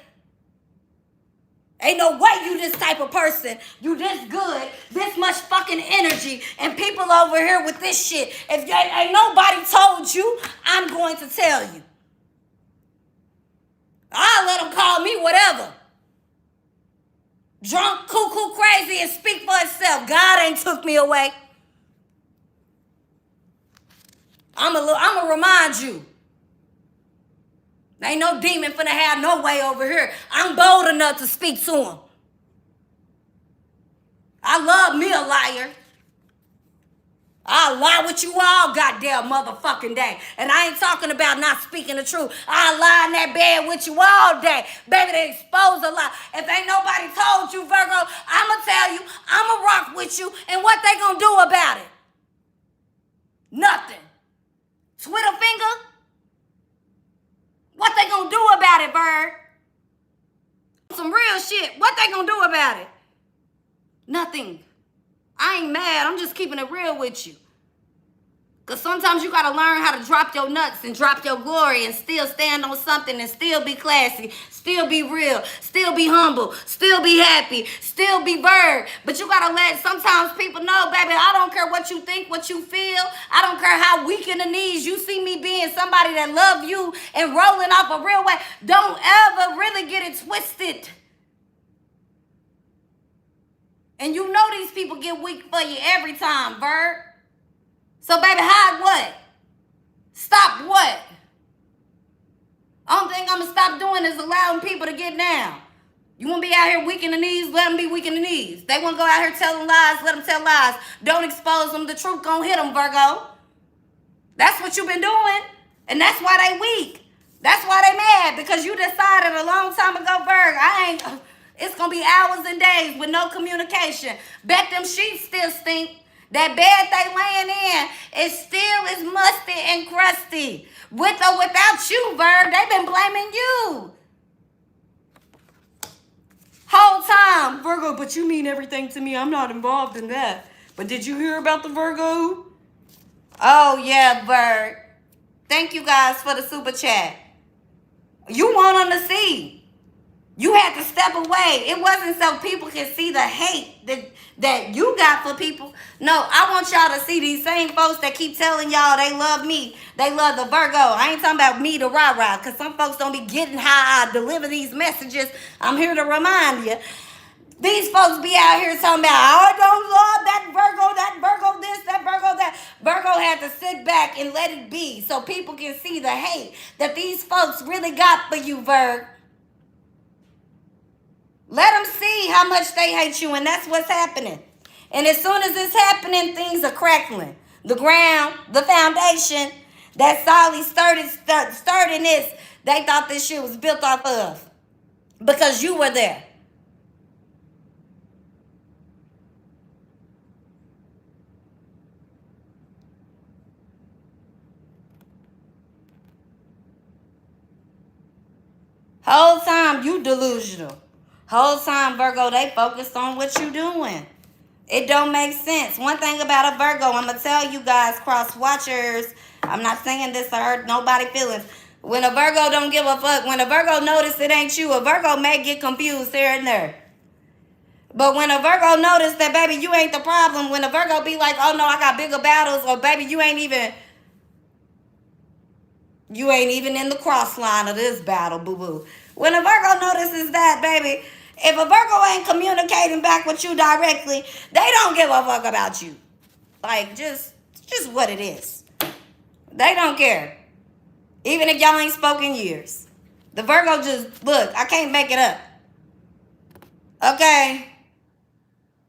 Ain't no way you this type of person. You this good, this much fucking energy, and people over here with this shit. If ain't nobody told you, I'm going to tell you. I'll let them call me whatever. Drunk, cuckoo, crazy, and speak for itself. God ain't took me away. I'ma remind you. Ain't no demon finna have no way over here. I'm bold enough to speak to him. I love me a liar. I'll lie with you all goddamn motherfucking day. And I ain't talking about not speaking the truth. I'll lie in that bed with you all day. Baby, they expose a lie. If ain't nobody told you, Virgo, I'ma tell you, I'ma rock with you. And what they gonna do about it? Nothing. Twitter finger? What they gonna do about it, Bird? Some real shit. What they gonna do about it? Nothing. I ain't mad. I'm just keeping it real with you. Because sometimes you got to learn how to drop your nuts and drop your glory and still stand on something and still be classy, still be real, still be humble, still be happy, still be Bird. But you got to let sometimes people know, baby, I don't care what you think, what you feel. I don't care how weak in the knees you see me being somebody that love you and rolling off a real way. Don't ever really get it twisted. And you know these people get weak for you every time, Bird. So, baby, hide what? Stop what? Only thing I'm going to stop doing is allowing people to get down. You want to be out here weak in the knees? Let them be weak in the knees. They want to go out here telling lies? Let them tell lies. Don't expose them. The truth going to hit them, Virgo. That's what you've been doing. And that's why they weak. That's why they mad. Because you decided a long time ago, Virgo, it's going to be hours and days with no communication. Bet them sheets still stink. That bed they laying in is still is musty and crusty. With or without you, Virg, they've been blaming you. Whole time, Virgo, but you mean everything to me. I'm not involved in that. But did you hear about the Virgo? Oh, yeah, Virg. Thank you guys for the super chat. You want them to see. You had to step away. It wasn't so people can see the hate that you got for people. No, I want y'all to see these same folks that keep telling y'all they love me. They love the Virgo. I ain't talking about me, the rah-rah, because some folks don't be getting how I deliver these messages. I'm here to remind you. These folks be out here talking about, I don't love that Virgo this, that Virgo that. Virgo had to sit back and let it be so people can see the hate that these folks really got for you, Virg. Let them see how much they hate you, and that's what's happening. And as soon as it's happening, things are crackling. The ground, the foundation that solidly started this, they thought this shit was built off of because you were there. Whole time you delusional. Whole time, Virgo, they focused on what you doing. It don't make sense. One thing about a Virgo, I'm going to tell you guys, cross watchers, I'm not saying this to hurt nobody's feelings. When a Virgo don't give a fuck, when a Virgo notice it ain't you, a Virgo may get confused here and there. But when a Virgo notice that, baby, you ain't the problem, when a Virgo be like, oh no, I got bigger battles, or baby, you ain't even in the cross line of this battle, boo-boo. When a Virgo notices that, baby, if a Virgo ain't communicating back with you directly, they don't give a fuck about you. Like, just what it is. They don't care. Even if y'all ain't spoken years. The Virgo just, look, I can't make it up. Okay?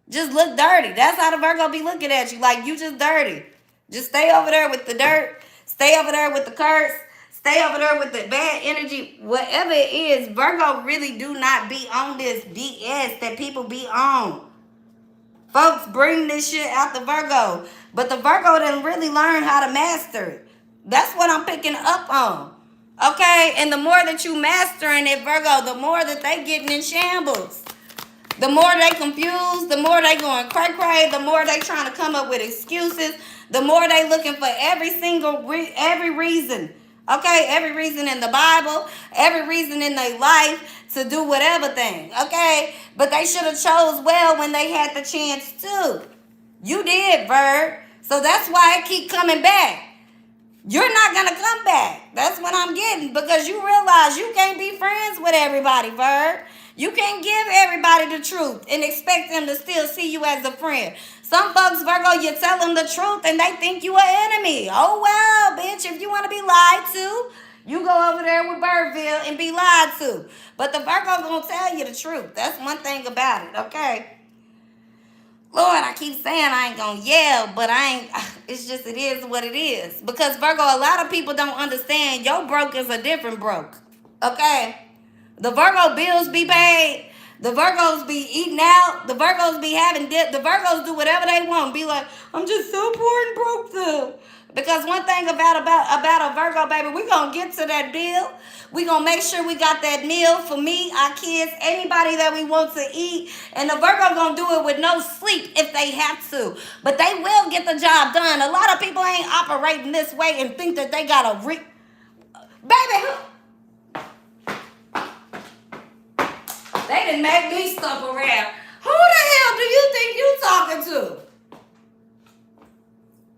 Just look dirty. That's how the Virgo be looking at you. Like, you just dirty. Just stay over there with the dirt. Stay over there with the curse. Stay over there with the bad energy. Whatever it is, Virgo really do not be on this BS that people be on. Folks bring this shit out the Virgo. But the Virgo didn't really learn how to master it. That's what I'm picking up on. Okay? And the more that you mastering it, Virgo, the more that they getting in shambles. The more they confused, the more they going cray-cray, the more they trying to come up with excuses, the more they looking for every reason. Okay, every reason in the Bible, every reason in their life to do whatever thing. Okay, but they should have chose well when they had the chance to. You did, Virg. So that's why I keep coming back. You're not going to come back. That's what I'm getting, because you realize you can't be friends with everybody, Virg. You can't give everybody the truth and expect them to still see you as a friend. Some folks, Virgo, you tell them the truth and they think you an enemy. Oh, well, bitch, if you want to be lied to, you go over there with Birdville and be lied to. But the Virgo going to tell you the truth. That's one thing about it, okay? Lord, I keep saying I ain't going to yell, but it's just, it is what it is. Because, Virgo, a lot of people don't understand your broke is a different broke, okay? The Virgo bills be paid. The Virgos be eating out. The Virgos be having dip. The Virgos do whatever they want. Be like, I'm just so poor and broke though. Because one thing about a Virgo, baby, we going to get to that bill. We going to make sure we got that meal for me, our kids, anybody that we want to eat. And the Virgo going to do it with no sleep if they have to. But they will get the job done. A lot of people ain't operating this way and think that they got a baby, they didn't make me stop around. Who the hell do you think you talking to?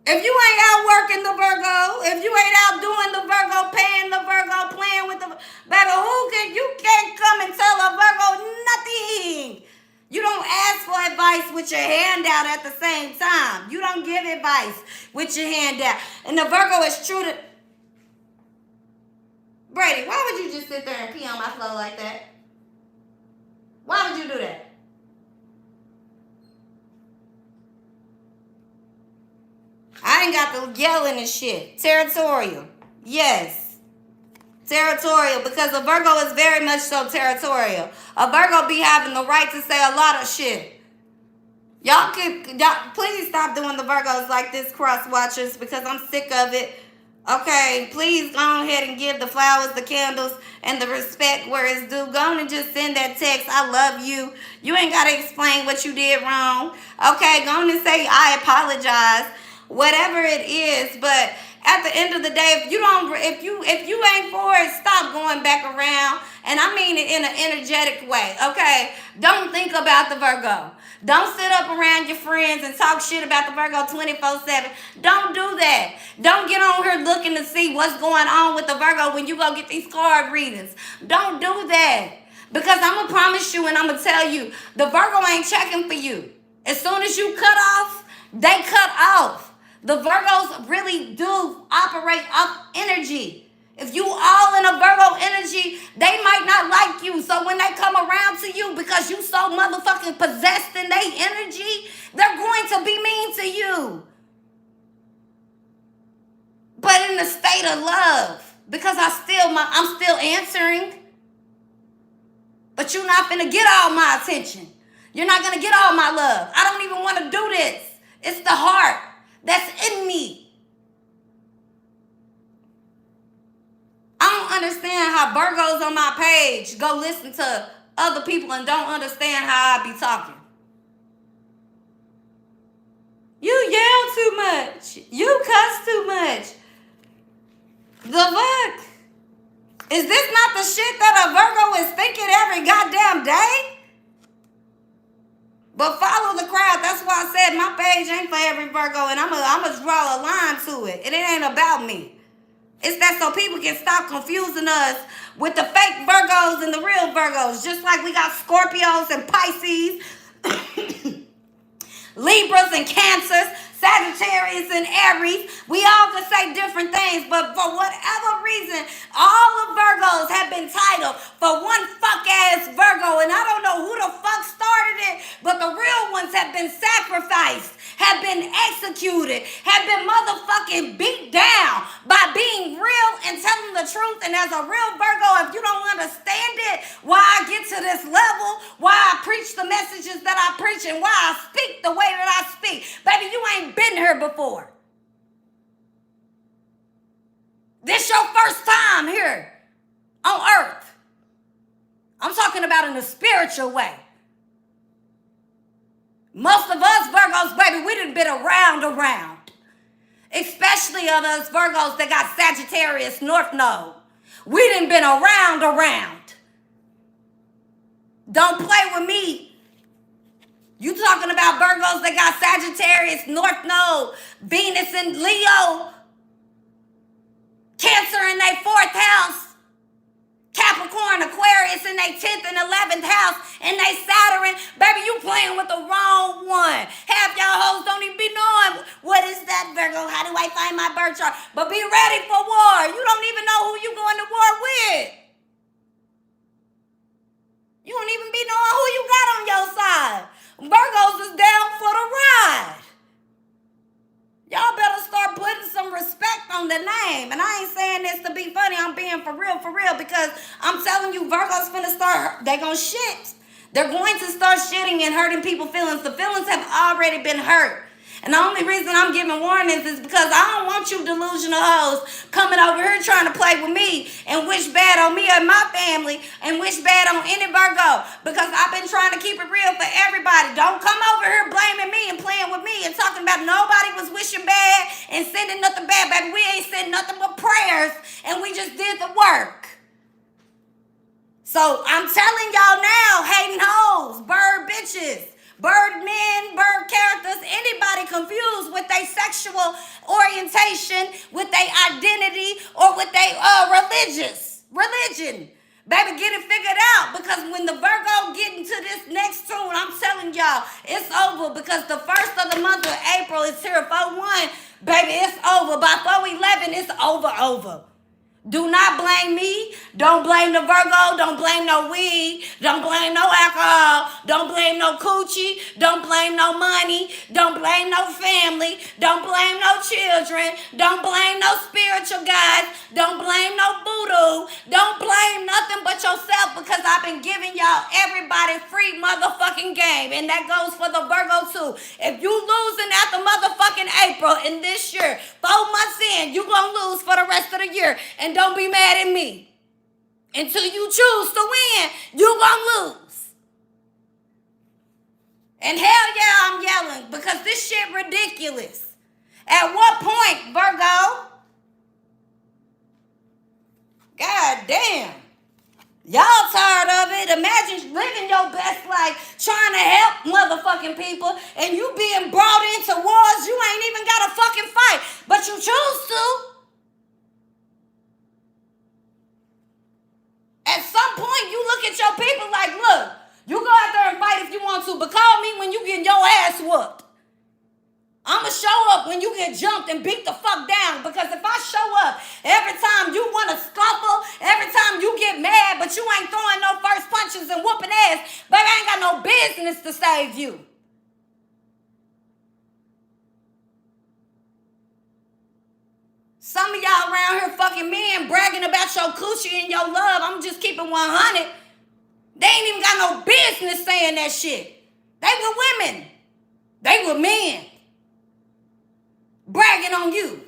If you ain't out working the Virgo, if you ain't out doing the Virgo, paying the Virgo, playing with the baby, you can't come and tell a Virgo nothing. You don't ask for advice with your hand out at the same time. You don't give advice with your hand out. And the Virgo is true to... Brady, why would you just sit there and pee on my floor like that? Why would you do that? I ain't got the yelling and shit. Territorial. Yes. Territorial, because a Virgo is very much so territorial. A Virgo be having the right to say a lot of shit. Y'all please stop doing the Virgos like this, cross watchers, because I'm sick of it. Okay, please go ahead and give the flowers, the candles, and the respect where it's due. Go on and just send that text, I love you. You ain't got to explain what you did wrong. Okay, go on and say, I apologize. Whatever it is, but at the end of the day, if you ain't for it, stop going back around. And I mean it in an energetic way, okay? Don't think about the Virgo. Don't sit up around your friends and talk shit about the Virgo 24/7. Don't do that. Don't get on here looking to see what's going on with the Virgo when you go get these card readings. Don't do that. Because I'm going to promise you and I'm going to tell you, the Virgo ain't checking for you. As soon as you cut off, they cut off. The Virgos really do operate off energy. If you all in a Virgo energy, they might not like you. So when they come around to you because you so motherfucking possessed in their energy, they're going to be mean to you. But in the state of love, because I'm still answering. But you're not finna get all my attention. You're not gonna get all my love. I don't even want to do this. It's the heart that's in me. I don't understand understand how Virgos on my page go listen to other people and don't understand how I be talking. You yell too much. You cuss too much. The fuck? Is this not the shit that a Virgo is thinking every goddamn day? But follow the crowd. That's why I said my page ain't for every Virgo, and I'm gonna draw a line to it. And it ain't about me. It's that so people can stop confusing us with the fake Virgos and the real Virgos. Just like we got Scorpios and Pisces, Libras and Cancers, Sagittarius and Aries. We all can say different things, but for whatever reason, all of Virgos have been titled for one fuck-ass Virgo, and I don't know who the fuck started it, but the real ones have been sacrificed, have been executed, have been motherfucking beat down by being real and telling the truth. And as a real Virgo, if you don't understand it, why I get to this level, why I preach the messages that I preach, and why I speak the way that I speak, baby, you ain't been here before. This your first time here on earth. I'm talking about in a spiritual way. Most of us Virgos, baby, we done been around. Especially of us Virgos that got Sagittarius North Node. We done been around. Don't play with me. You talking about Virgos that got Sagittarius North Node, Venus and Leo, Cancer in their 4th house, Capricorn, Aquarius in their 10th and 11th house, and they Saturn. Baby, you playing with the wrong one. Half y'all hoes don't even be knowing what is that, Virgo. How do I find my birth chart? But be ready for war. You don't even know who you going to war with. You don't even be knowing who you got on your side. Virgos is down for the ride. Y'all better start putting some respect on the name. And I ain't saying this to be funny. I'm being for real, because I'm telling you, Virgos finna start, they gonna shit. They're going to start shitting and hurting people's feelings. The feelings have already been hurt. And the only reason I'm giving warnings is because I don't want you delusional hoes coming over here trying to play with me and wish bad on me and my family and wish bad on any Virgo, because I've been trying to keep it real for everybody. Don't come over here blaming me and playing with me and talking about nobody was wishing bad and sending nothing bad, baby. We ain't sending nothing but prayers, and we just did the work. So I'm telling y'all now, hating hoes, bird bitches, bird men, bird characters, anybody confused with their sexual orientation, with their identity, or with their religion. Baby, get it figured out, because when the Virgo get into this next tune, I'm telling y'all, it's over, because the first of the month of April is here. 4/1, baby, it's over. By 4/11, it's over. Do not blame me. Don't blame the Virgo. Don't blame no weed. Don't blame no alcohol. Don't blame no coochie. Don't blame no money. Don't blame no family. Don't blame no children. Don't blame no spiritual guides. Don't blame no voodoo. Don't blame nothing but yourself, because I've been giving y'all everybody free motherfucking game. And that goes for the Virgo too. If you losing at the motherfucking April in this year, 4 months in, you gonna lose for the rest of the year. And don't be mad at me. Until you choose to win, you gonna lose. And hell yeah, I'm yelling, because this shit ridiculous. At what point, Virgo? God damn. Y'all tired of it? Imagine living your best life, trying to help motherfucking people, and you being brought into wars you ain't even got to fucking fight, but you choose to. At some point, you look at your people like, look, you go out there and fight if you want to, but call me when you get your ass whooped. I'm going to show up when you get jumped and beat the fuck down, because if I show up every time you want to scuffle, every time you get mad, but you ain't throwing no first punches and whooping ass, baby, I ain't got no business to save you. Some of y'all around here fucking men bragging about your coochie and your love. I'm just keeping 100. They ain't even got no business saying that shit. They with women. They with men. Bragging on you.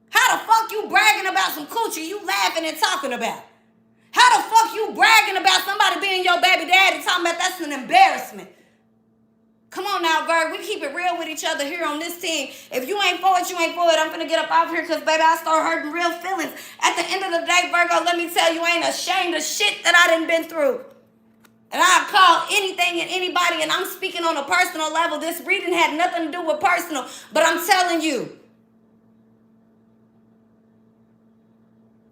How the fuck you bragging about about some coochie you laughing and talking about? How the fuck you bragging about somebody being your baby daddy talking about that's an embarrassment? Come on now, Virg. We keep it real with each other here on this team. If you ain't for it, you ain't for it. I'm finna get up off here because, baby, I start hurting real feelings. At the end of the day, Virgo, let me tell you, I ain't ashamed of shit that I done been through. And I call anything and anybody, and I'm speaking on a personal level. This reading had nothing to do with personal, but I'm telling you,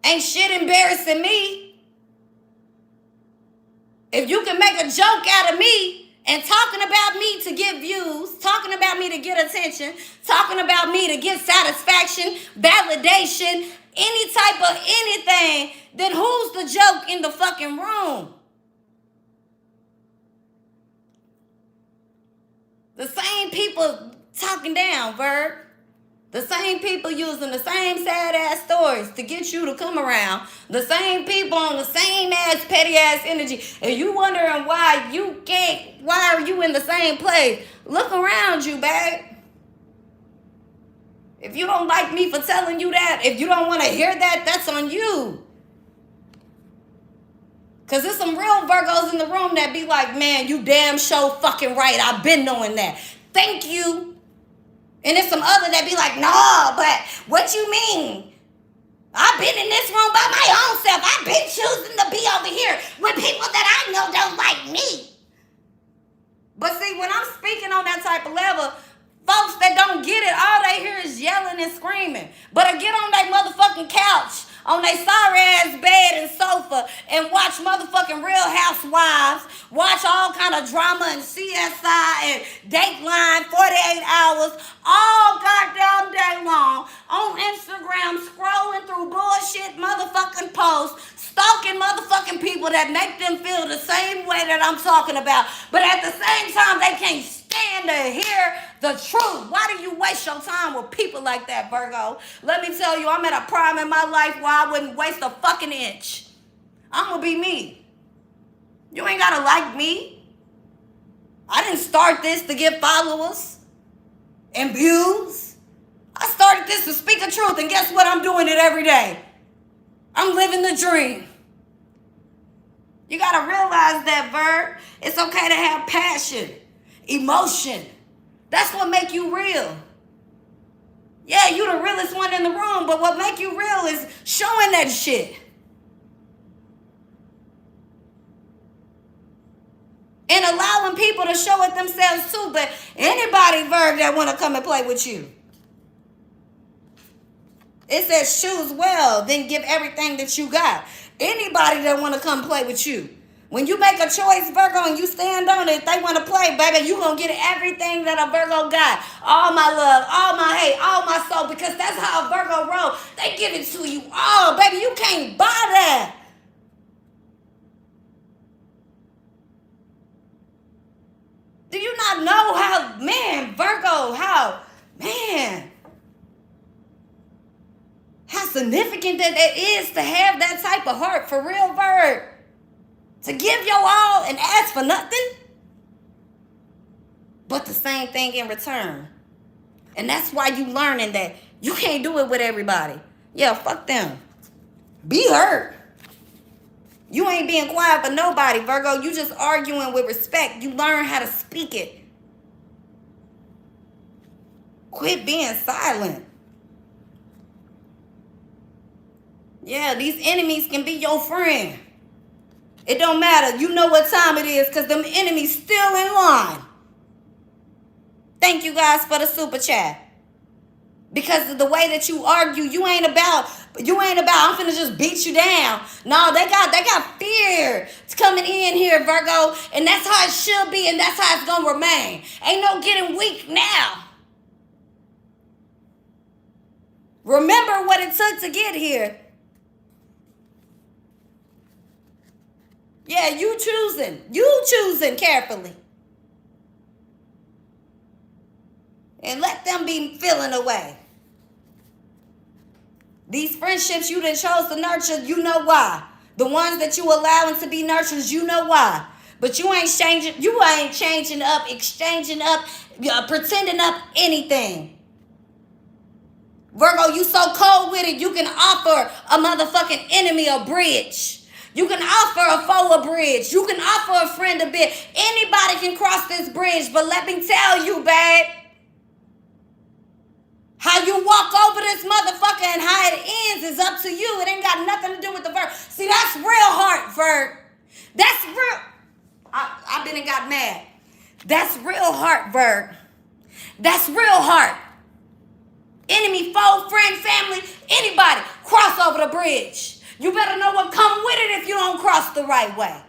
ain't shit embarrassing me. If you can make a joke out of me and talking about me to get views, talking about me to get attention, talking about me to get satisfaction, validation, any type of anything, then who's the joke in the fucking room? The same people talking down, Virg. The same people using the same sad-ass stories to get you to come around. The same people on the same ass, petty-ass energy. And you wondering why you can't, why are you in the same place? Look around you, babe. If you don't like me for telling you that, if you don't want to hear that, that's on you. Because there's some real Virgos in the room that be like, man, you damn sure fucking right. I've been knowing that. Thank you. And there's some other that be like, no, but what you mean? I've been in this room by my own self. I've been choosing to be over here with people that I know don't like me. But see, when I'm speaking on that type of level, folks that don't get it, all they hear is yelling and screaming. But I get on that motherfucking couch, on their sorry-ass bed and sofa, and watch motherfucking Real Housewives, watch all kind of drama and CSI and Dateline 48 hours, all goddamn day long, on Instagram, scrolling through bullshit motherfucking posts, stalking motherfucking people that make them feel the same way that I'm talking about. But at the same time, they can't stand to hear the truth. Why do you waste your time with people like that, Virgo? Let me tell you, I'm at a prime in my life where I wouldn't waste a fucking inch. I'm gonna be me. You ain't gotta like me. I didn't start this to get followers and views. I started this to speak the truth, and guess what? I'm doing it every day. I'm living the dream. You gotta realize that, Virg. It's okay to have passion, emotion. That's what make you real. Yeah, you the realest one in the room, but what make you real is showing that shit. And allowing people to show it themselves too. But anybody, Virg, that want to come and play with you, it says choose well, then give everything that you got. Anybody that want to come play with you, when you make a choice, Virgo, and you stand on it, if they want to play, baby, you going to get everything that a Virgo got. All my love, all my hate, all my soul, because that's how a Virgo roll. They give it to you all, baby. You can't buy that. Do you not know how, man, Virgo, how significant that it is to have that type of heart for real, Virg? To give your all and ask for nothing, but the same thing in return. And that's why you learning that you can't do it with everybody. Yeah, fuck them. Be hurt. You ain't being quiet for nobody, Virgo. You just arguing with respect. You learn how to speak it. Quit being silent. Yeah, these enemies can be your friend. It don't matter. You know what time it is because them enemies still in line. Thank you guys for the super chat. Because of the way that you argue, you ain't about, I'm finna just beat you down. No, they got fear. It's coming in here, Virgo. And that's how it should be, and that's how it's gonna remain. Ain't no getting weak now. Remember what it took to get here. Yeah, you choosing carefully. And let them be feeling away. These friendships you done chose to nurture, you know why. The ones that you allowing to be nurtured, you know why. But you ain't changing up, exchanging up, pretending up anything. Virgo, you so cold with it, you can offer a motherfucking enemy a bridge. You can offer a foe a bridge. You can offer a friend a bit. Anybody can cross this bridge, but let me tell you, babe, how you walk over this motherfucker and how it ends is up to you. It ain't got nothing to do with the verb. See, that's real heart, Virg. That's real. I've been and got mad. That's real heart, Virg. That's real heart. Enemy, foe, friend, family, anybody, cross over the bridge. You better know what come with it if you don't cross the right way.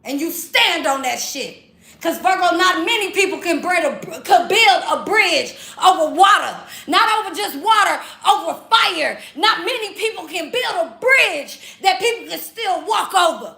And you stand on that shit. Because, Virgo, not many people could build a bridge over water. Not over just water, over fire. Not many people can build a bridge that people can still walk over.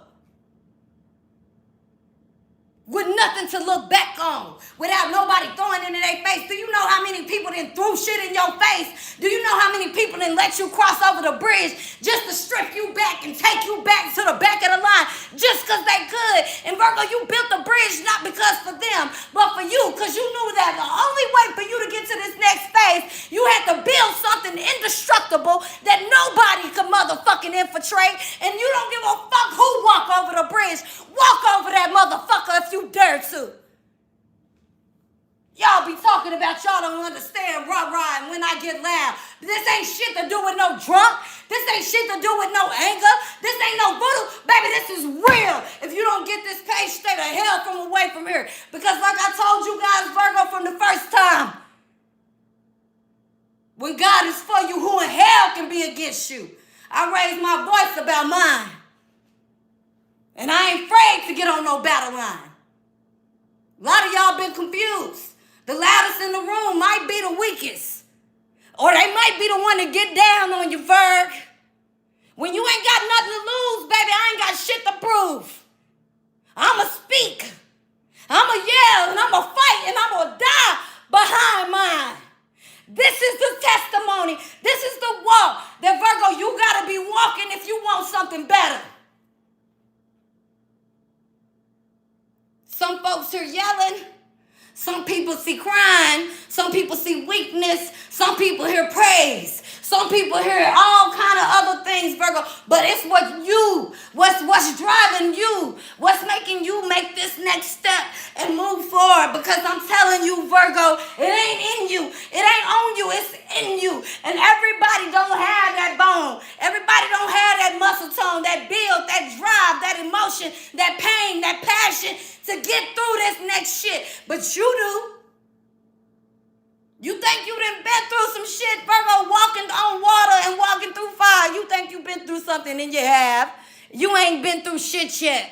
With nothing to look back on, without nobody throwing it in their face. Do you know how many people done threw shit in your face? Do you know how many people done let you cross over the bridge just to strip you back and take you back to the back of the line just because they could? And Virgo, you built the bridge not because for them, but for you, because you knew that the only way for you to get to this next phase, you had to build something indestructible that nobody could motherfucking infiltrate, and you don't give a fuck who walk over the bridge. Walk over that motherfucker if you dare to. Y'all be talking about y'all don't understand rah-rah and when I get loud. This ain't shit to do with no drunk. This ain't shit to do with no anger. This ain't no voodoo. Baby, this is real. If you don't get this page, stay the hell from away from here. Because like I told you guys, Virgo, from the first time, when God is for you, who in hell can be against you? I raised my voice about mine. And I ain't afraid to get on no battle line. A lot of y'all been confused. The loudest in the room might be the weakest. Or they might be the one to get down on you, Virg. When you ain't got nothing to lose, baby, I ain't got shit to prove. I'ma speak. I'ma yell, and I'ma fight, and I'ma die behind mine. This is the testimony. This is the walk that, Virgo, you gotta be walking if you want something better. Some folks are yelling. Some people see crying. Some people see weakness. Some people hear praise. Some people hear all kind of other things, Virgo. But it's what's driving you, what's making you make this next step and move forward. Because I'm telling you, Virgo, it ain't in you. It ain't on you. It's in you. And everybody don't have that bone. Everybody don't have that muscle tone, that build, that drive, that emotion, that pain, that passion to get through this next shit. But you do. You think you done been through some shit, Virgo, walking on water and walking through fire. You think you been through something, and you have. You ain't been through shit yet.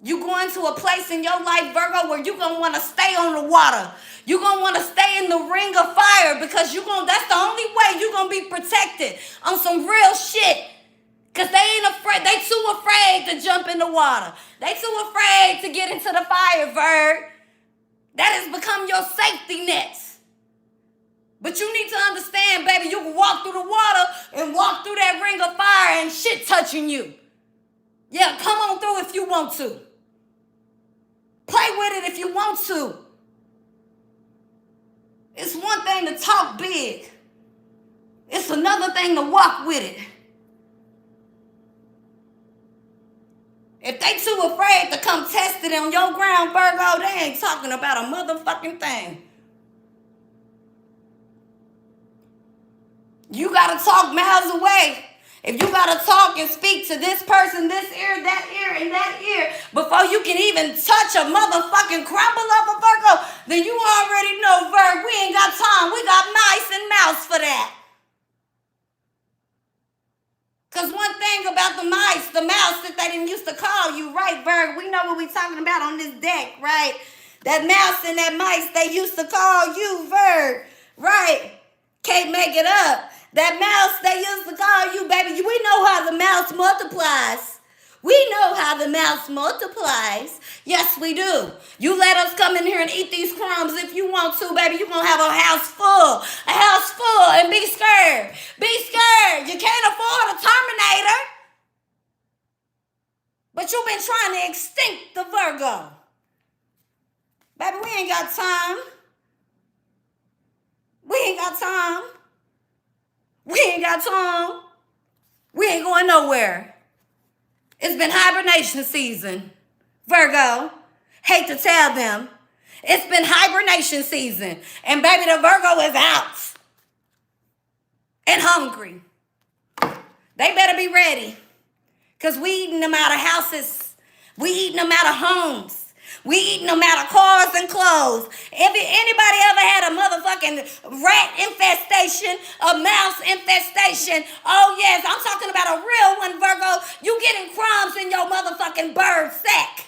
You going to a place in your life, Virgo, where you going to want to stay on the water. You going to want to stay in the ring of fire because that's the only way you going to be protected on some real shit. Because they ain't afraid. They too afraid to jump in the water. They too afraid to get into the fire, Virg. That has become your safety net. But you need to understand, baby, you can walk through the water and walk through that ring of fire and shit touching you. Yeah, come on through if you want to. Play with it if you want to. It's one thing to talk big. It's another thing to walk with it. If they too afraid to come test it on your ground, Virgo, they ain't talking about a motherfucking thing. You got to talk miles away. If you got to talk and speak to this person, this ear, that ear, and that ear, before you can even touch a motherfucking crumble of a Virgo, then you already know, Virg, we ain't got time. We got mice and mouse for that. Because one thing about the mouse that they didn't used to call you, right, Virg? We know what we talking about on this deck, right? That mouse and that mice, they used to call you, Virg, right? Can't make it up. That mouse they used to call you, baby. We know how the mouse multiplies. We know how the mouse multiplies. Yes, we do. You let us come in here and eat these crumbs if you want to, baby. You're going to have a house full. A house full, and be scared. Be scared. You can't afford a Terminator. But you've been trying to extinct the Virgo. Baby, we ain't got time. We ain't got time. We ain't got time. We ain't going nowhere. It's been hibernation season. Virgo, hate to tell them. It's been hibernation season. And baby, the Virgo is out and hungry. They better be ready. Because we eating them out of houses. We eating them out of homes. We eating them out of cars and clothes. If anybody ever had a motherfucking rat infestation, a mouse infestation, oh yes, I'm talking about a real one, Virgo. You getting crumbs in your motherfucking bird sack.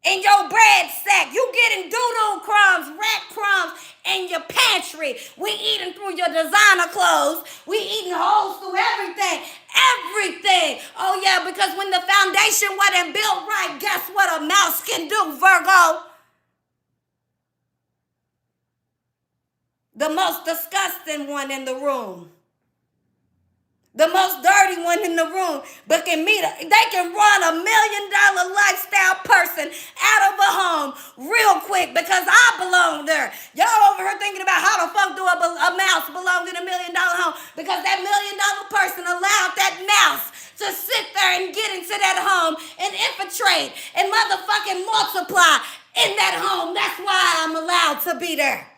In your bread sack. You getting doo-doo crumbs, rat crumbs in your pantry. We eating through your designer clothes. We eating holes through everything. Everything. Oh yeah, because when the foundation wasn't built right, guess what a mouse can do, Virgo? The most disgusting one in the room. The most dirty one in the room, but they can run $1 million lifestyle person out of a home real quick because I belong there. Y'all over here thinking about how the fuck do a mouse belong in $1 million home? Because that $1 million person allowed that mouse to sit there and get into that home and infiltrate and motherfucking multiply in that home. That's why I'm allowed to be there.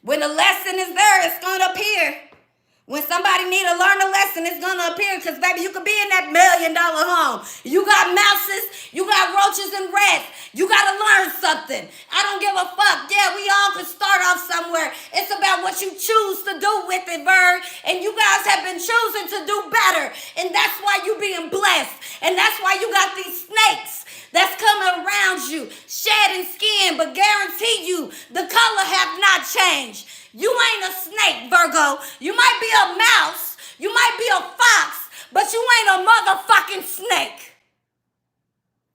When the lesson is there, it's going to appear. When somebody need to learn a lesson, it's going to appear. Because, baby, you could be in that $1 million home. You got mouses. You got roaches and rats. You got to learn something. I don't give a fuck. Yeah, we all could start off somewhere. It's about what you choose to do with it, Virg. And you guys have been choosing to do better. And that's why you being blessed. And that's why you got these snakes that's coming around you, shedding skin, but guarantee you the color have not changed. You ain't a snake, Virgo. You might be a mouse, you might be a fox, but you ain't a motherfucking snake.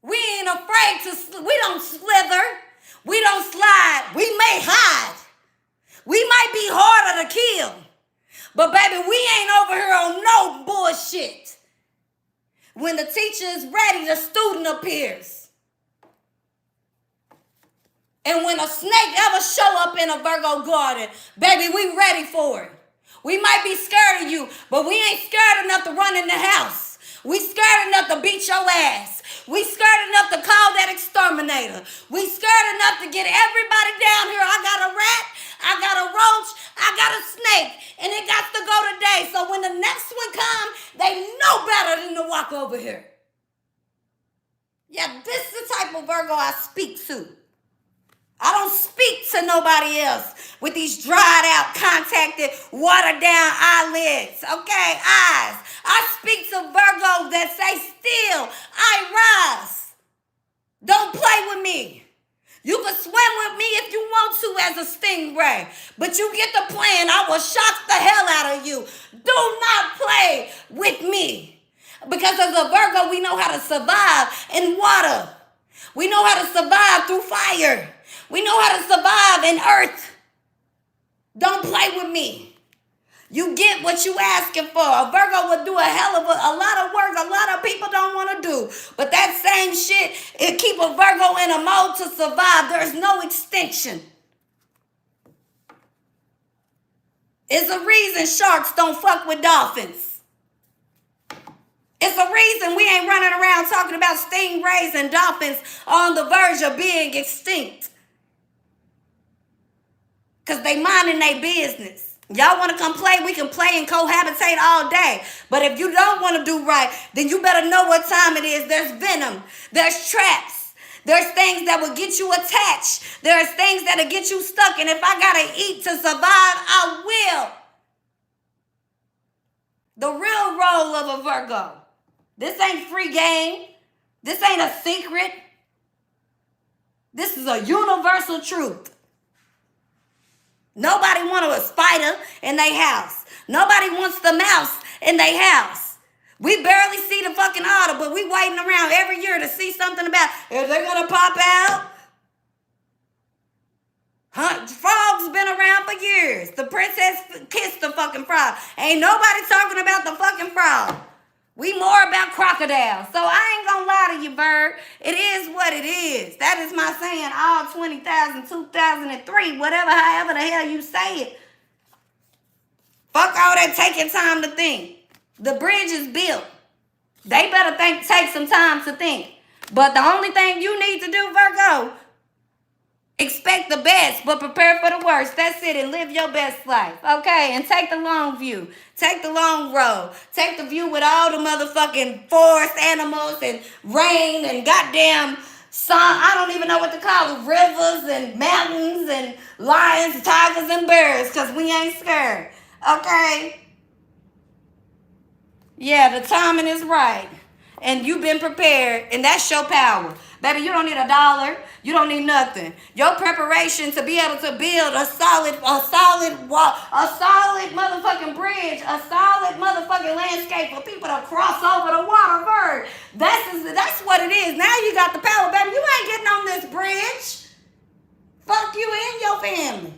We ain't afraid we don't slither, we don't slide, we may hide. We might be harder to kill, but baby, we ain't over here on no bullshit. When the teacher is ready, the student appears. And when a snake ever show up in a Virgo garden, baby, we ready for it. We might be scared of you, but we ain't scared enough to run in the house. We scared enough to beat your ass. We scared enough to call that exterminator. We scared enough to get everybody down here. I got a rat, I got a roach, I got a snake, and it got to go today. So when the next one comes, they know better than to walk over here. Yeah, this is the type of Virgo I speak to. I don't speak to nobody else with these dried out, contacted, watered down eyelids, okay, eyes. I speak to Virgos that say still, I rise. Don't play with me. You can swim with me if you want to as a stingray, but you get the plan. I will shock the hell out of you. Do not play with me. Because as a Virgo, we know how to survive in water. We know how to survive through fire. We know how to survive in earth. Don't play with me. You get what you asking for. A Virgo will do a hell of a lot of work a lot of people don't want to do. But that same shit, it keep a Virgo in a mode to survive. There's no extension. It's a reason sharks don't fuck with dolphins. It's a reason we ain't running around talking about stingrays and dolphins on the verge of being extinct. Because they minding their business. Y'all want to come play? We can play and cohabitate all day. But if you don't want to do right, then you better know what time it is. There's venom. There's traps. There's things that will get you attached. There's things that will get you stuck. And if I got to eat to survive, I will. The real role of a Virgo. This ain't free game. This ain't a secret. This is a universal truth. Nobody wants a spider in their house. Nobody wants the mouse in their house. We barely see the fucking otter, but we waiting around every year to see something about if they're going to pop out. Frogs been around for years. The princess kissed the fucking frog. Ain't nobody talking about the fucking frog. We more about crocodiles. So I ain't gonna lie to you, Bird. It is what it is. That is my saying. All 20,000, 2003, whatever, however the hell you say it. Fuck all that taking time to think. The bridge is built. They better take some time to think. But the only thing you need to do, Virgo, expect the best, but prepare for the worst. That's it, and live your best life, okay? And take the long view. Take the long road. Take the view with all the motherfucking forest animals and rain and goddamn sun. I don't even know what to call it. Rivers and mountains and lions, tigers, and bears, because we ain't scared, okay? Yeah, the timing is right. And you've been prepared, and that's your power. Baby, you don't need $1. You don't need nothing. Your preparation to be able to build a solid wall, a solid motherfucking bridge, a solid motherfucking landscape for people to cross over the water. Bird. That's what it is. Now you got the power, baby. You ain't getting on this bridge. Fuck you and your family.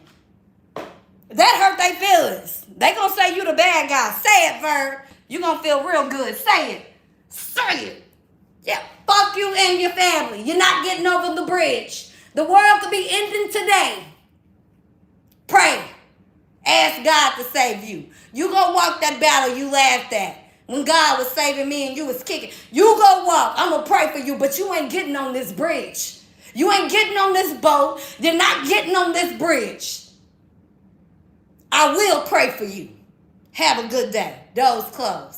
That hurt their feelings. They gonna say you the bad guy. Say it, Bird. You gonna feel real good. Say it. Say it. Yeah, fuck you and your family. You're not getting over the bridge. The world could be ending today. Pray. Ask God to save you. You go walk that battle you laughed at. When God was saving me and you was kicking. You go walk. I'm going to pray for you, but you ain't getting on this bridge. You ain't getting on this boat. You're not getting on this bridge. I will pray for you. Have a good day. Doors closed.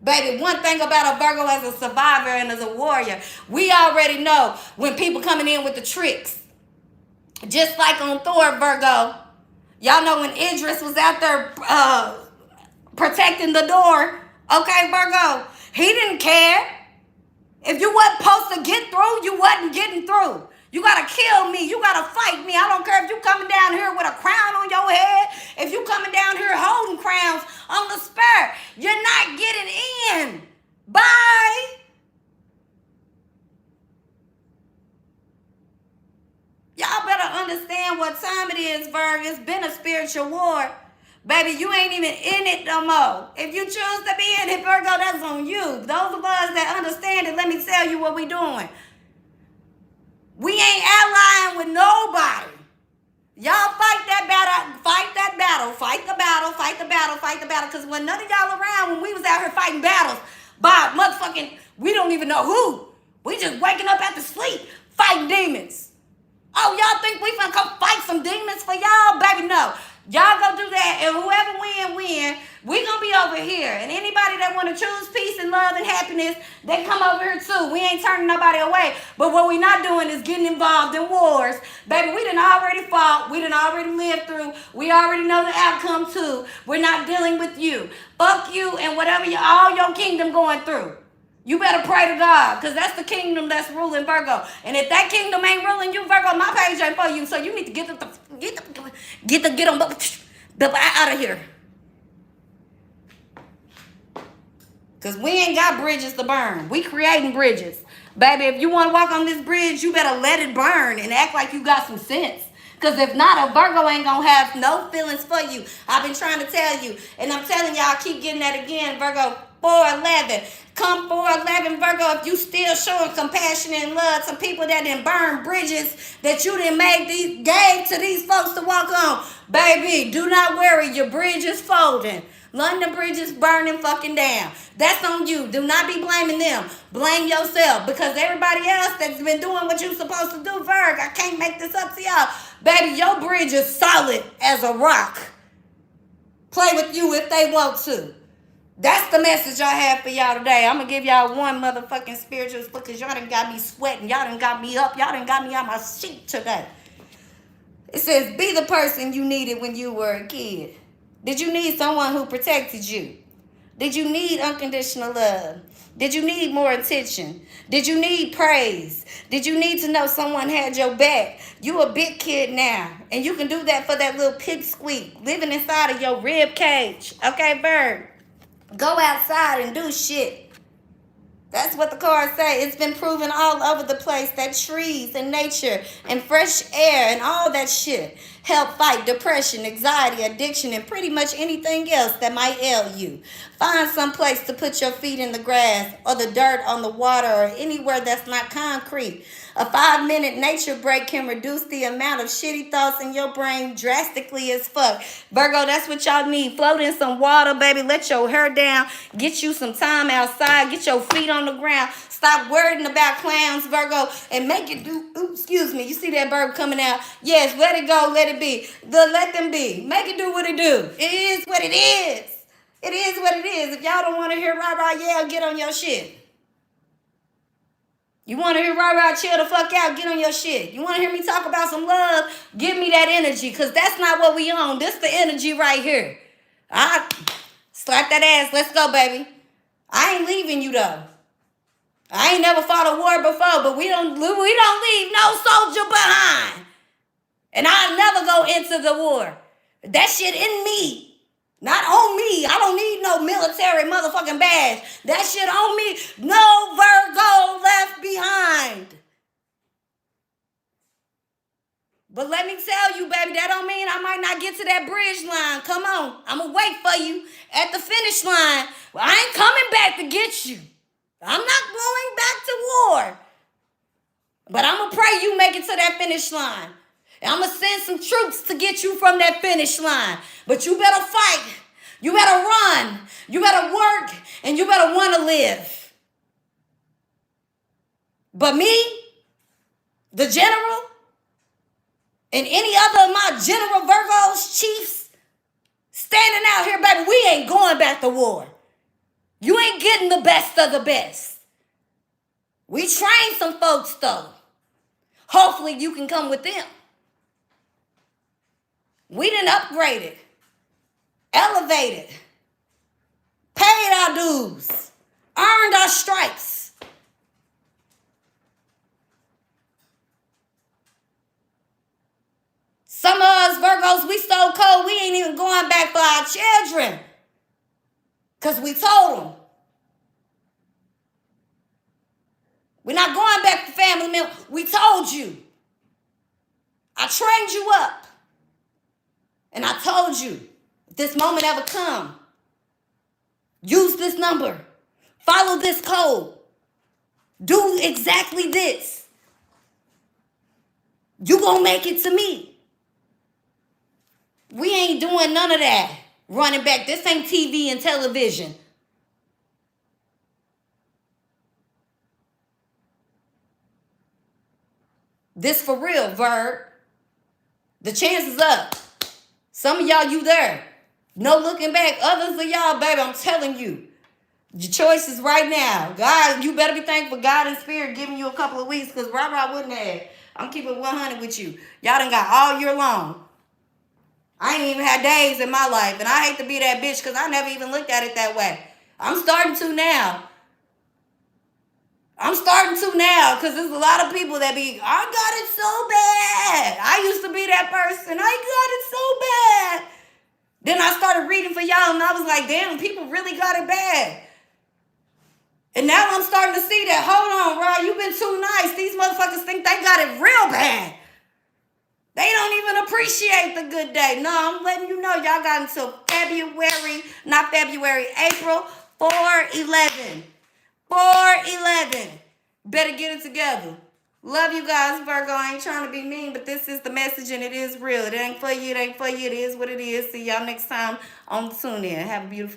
Baby, one thing about a Virgo as a survivor and as a warrior, we already know when people coming in with the tricks. Just like on Thor, Virgo. Y'all know when Idris was out there protecting the door. Okay, Virgo. He didn't care. If you wasn't supposed to get through, you wasn't getting through. You got to kill me. You got to fight me. I don't care if you coming down here with a crown on your head. If you coming down here holding crowns on the spur. You're not getting in. Bye. Y'all better understand what time it is, Virgo. It's been a spiritual war. Baby, you ain't even in it no more. If you choose to be in it, Virgo, that's on you. Those of us that understand it, let me tell you what we doing. We ain't allying with nobody. Y'all fight that battle, fight that battle, fight the battle, fight the battle, fight the battle. Because when none of y'all around, when we was out here fighting battles by motherfucking, we don't even know who. We just waking up after sleep, fighting demons. Oh, y'all think we finna come fight some demons for y'all? Baby, no. Y'all go do that, and whoever win, we gonna be over here. And anybody that want to choose peace and love and happiness, they come over here too. We ain't turning nobody away. But what we not doing is getting involved in wars. Baby, we done already fought. We done already lived through. We already know the outcome too. We're not dealing with you. Fuck you and whatever all your kingdom going through. You better pray to God, because that's the kingdom that's ruling Virgo. And if that kingdom ain't ruling you, Virgo, my page ain't for you. So you need to get them out of here. Because we ain't got bridges to burn. We creating bridges. Baby, if you want to walk on this bridge, you better let it burn and act like you got some sense. Because if not, a Virgo ain't going to have no feelings for you. I've been trying to tell you. And I'm telling y'all, keep getting that again, Virgo. 411. Come 411, Virgo, if you still showing compassion and love to people that didn't burn bridges that you didn't gave to these folks to walk on. Baby, do not worry. Your bridge is folding. London Bridge is burning fucking down. That's on you. Do not be blaming them. Blame yourself, because everybody else that's been doing what you're supposed to do, Virg, I can't make this up to y'all. Baby, your bridge is solid as a rock. Play with you if they want to. That's the message I have for y'all today. I'm going to give y'all one motherfucking spiritual split, because y'all done got me sweating. Y'all done got me up. Y'all done got me out my seat today. It says, be the person you needed when you were a kid. Did you need someone who protected you? Did you need unconditional love? Did you need more attention? Did you need praise? Did you need to know someone had your back? You a big kid now, and you can do that for that little pipsqueak living inside of your rib cage. Okay, Bird? Go outside and do shit. That's what the cards say. It's been proven all over the place that trees and nature and fresh air and all that shit help fight depression, anxiety, addiction, and pretty much anything else that might ail you. Find some place to put your feet in the grass or the dirt on the water or anywhere that's not concrete. A 5-minute nature break can reduce the amount of shitty thoughts in your brain drastically as fuck. Virgo, that's what y'all need. Float in some water, baby. Let your hair down. Get you some time outside. Get your feet on the ground. Stop worrying about clowns, Virgo, and make it do. Oops, excuse me. You see that bird coming out? Yes, let it go. Let it be. Let them be. Make it do what it do. It is what it is. It is what it is. If y'all don't want to hear rah-rah yell, get on your shit. You want to hear rah-rah chill the fuck out, get on your shit. You want to hear me talk about some love, give me that energy, because that's not what we own. This the energy right here. I slap that ass. Let's go, baby. I ain't leaving you, though. I ain't never fought a war before, but we don't leave no soldier behind. And I'll never go into the war. That shit in me. Not on me. I don't need no military motherfucking badge. That shit on me. No Virgo left behind. But let me tell you, baby, that don't mean I might not get to that bridge line. Come on. I'm going to wait for you at the finish line. Well, I ain't coming back to get you. I'm not going back to war. But I'm going to pray you make it to that finish line. And I'm going to send some troops to get you from that finish line. But you better fight. You better run. You better work. And you better want to live. But me, the general, and any other of my general Virgos, chiefs, standing out here, baby, we ain't going back to war. You ain't getting the best of the best. We trained some folks, though. Hopefully you can come with them. We done upgraded, elevated, paid our dues, earned our stripes. Some of us Virgos, we so cold, we ain't even going back for our children. Because we told them. We're not going back to family members. We told you. I trained you up. And I told you, if this moment ever come, use this number. Follow this code. Do exactly this. You gonna make it to me. We ain't doing none of that. Running back. This ain't TV and television. This for real, Verb. The chances up. Some of y'all, you there. No looking back. Others of y'all, baby, I'm telling you. Your choice is right now. God, you better be thankful God and Spirit giving you a couple of weeks because Rah-Rah wouldn't have. I'm keeping 100 with you. Y'all done got all year long. I ain't even had days in my life. And I hate to be that bitch because I never even looked at it that way. I'm starting to now. I'm starting to now because there's a lot of people that be, I got it so bad. I used to be that person. I got it so bad. Then I started reading for y'all and I was like, damn, people really got it bad. And now I'm starting to see that, hold on, Rod, you've been too nice. These motherfuckers think they got it real bad. They don't even appreciate the good day. No, I'm letting you know y'all got until April 4/11. 4/11. Better get it together. Love you guys, Virgo. I ain't trying to be mean, but this is the message and it is real. It ain't for you. It ain't for you. It is what it is. See y'all next time on the Tune In. Have a beautiful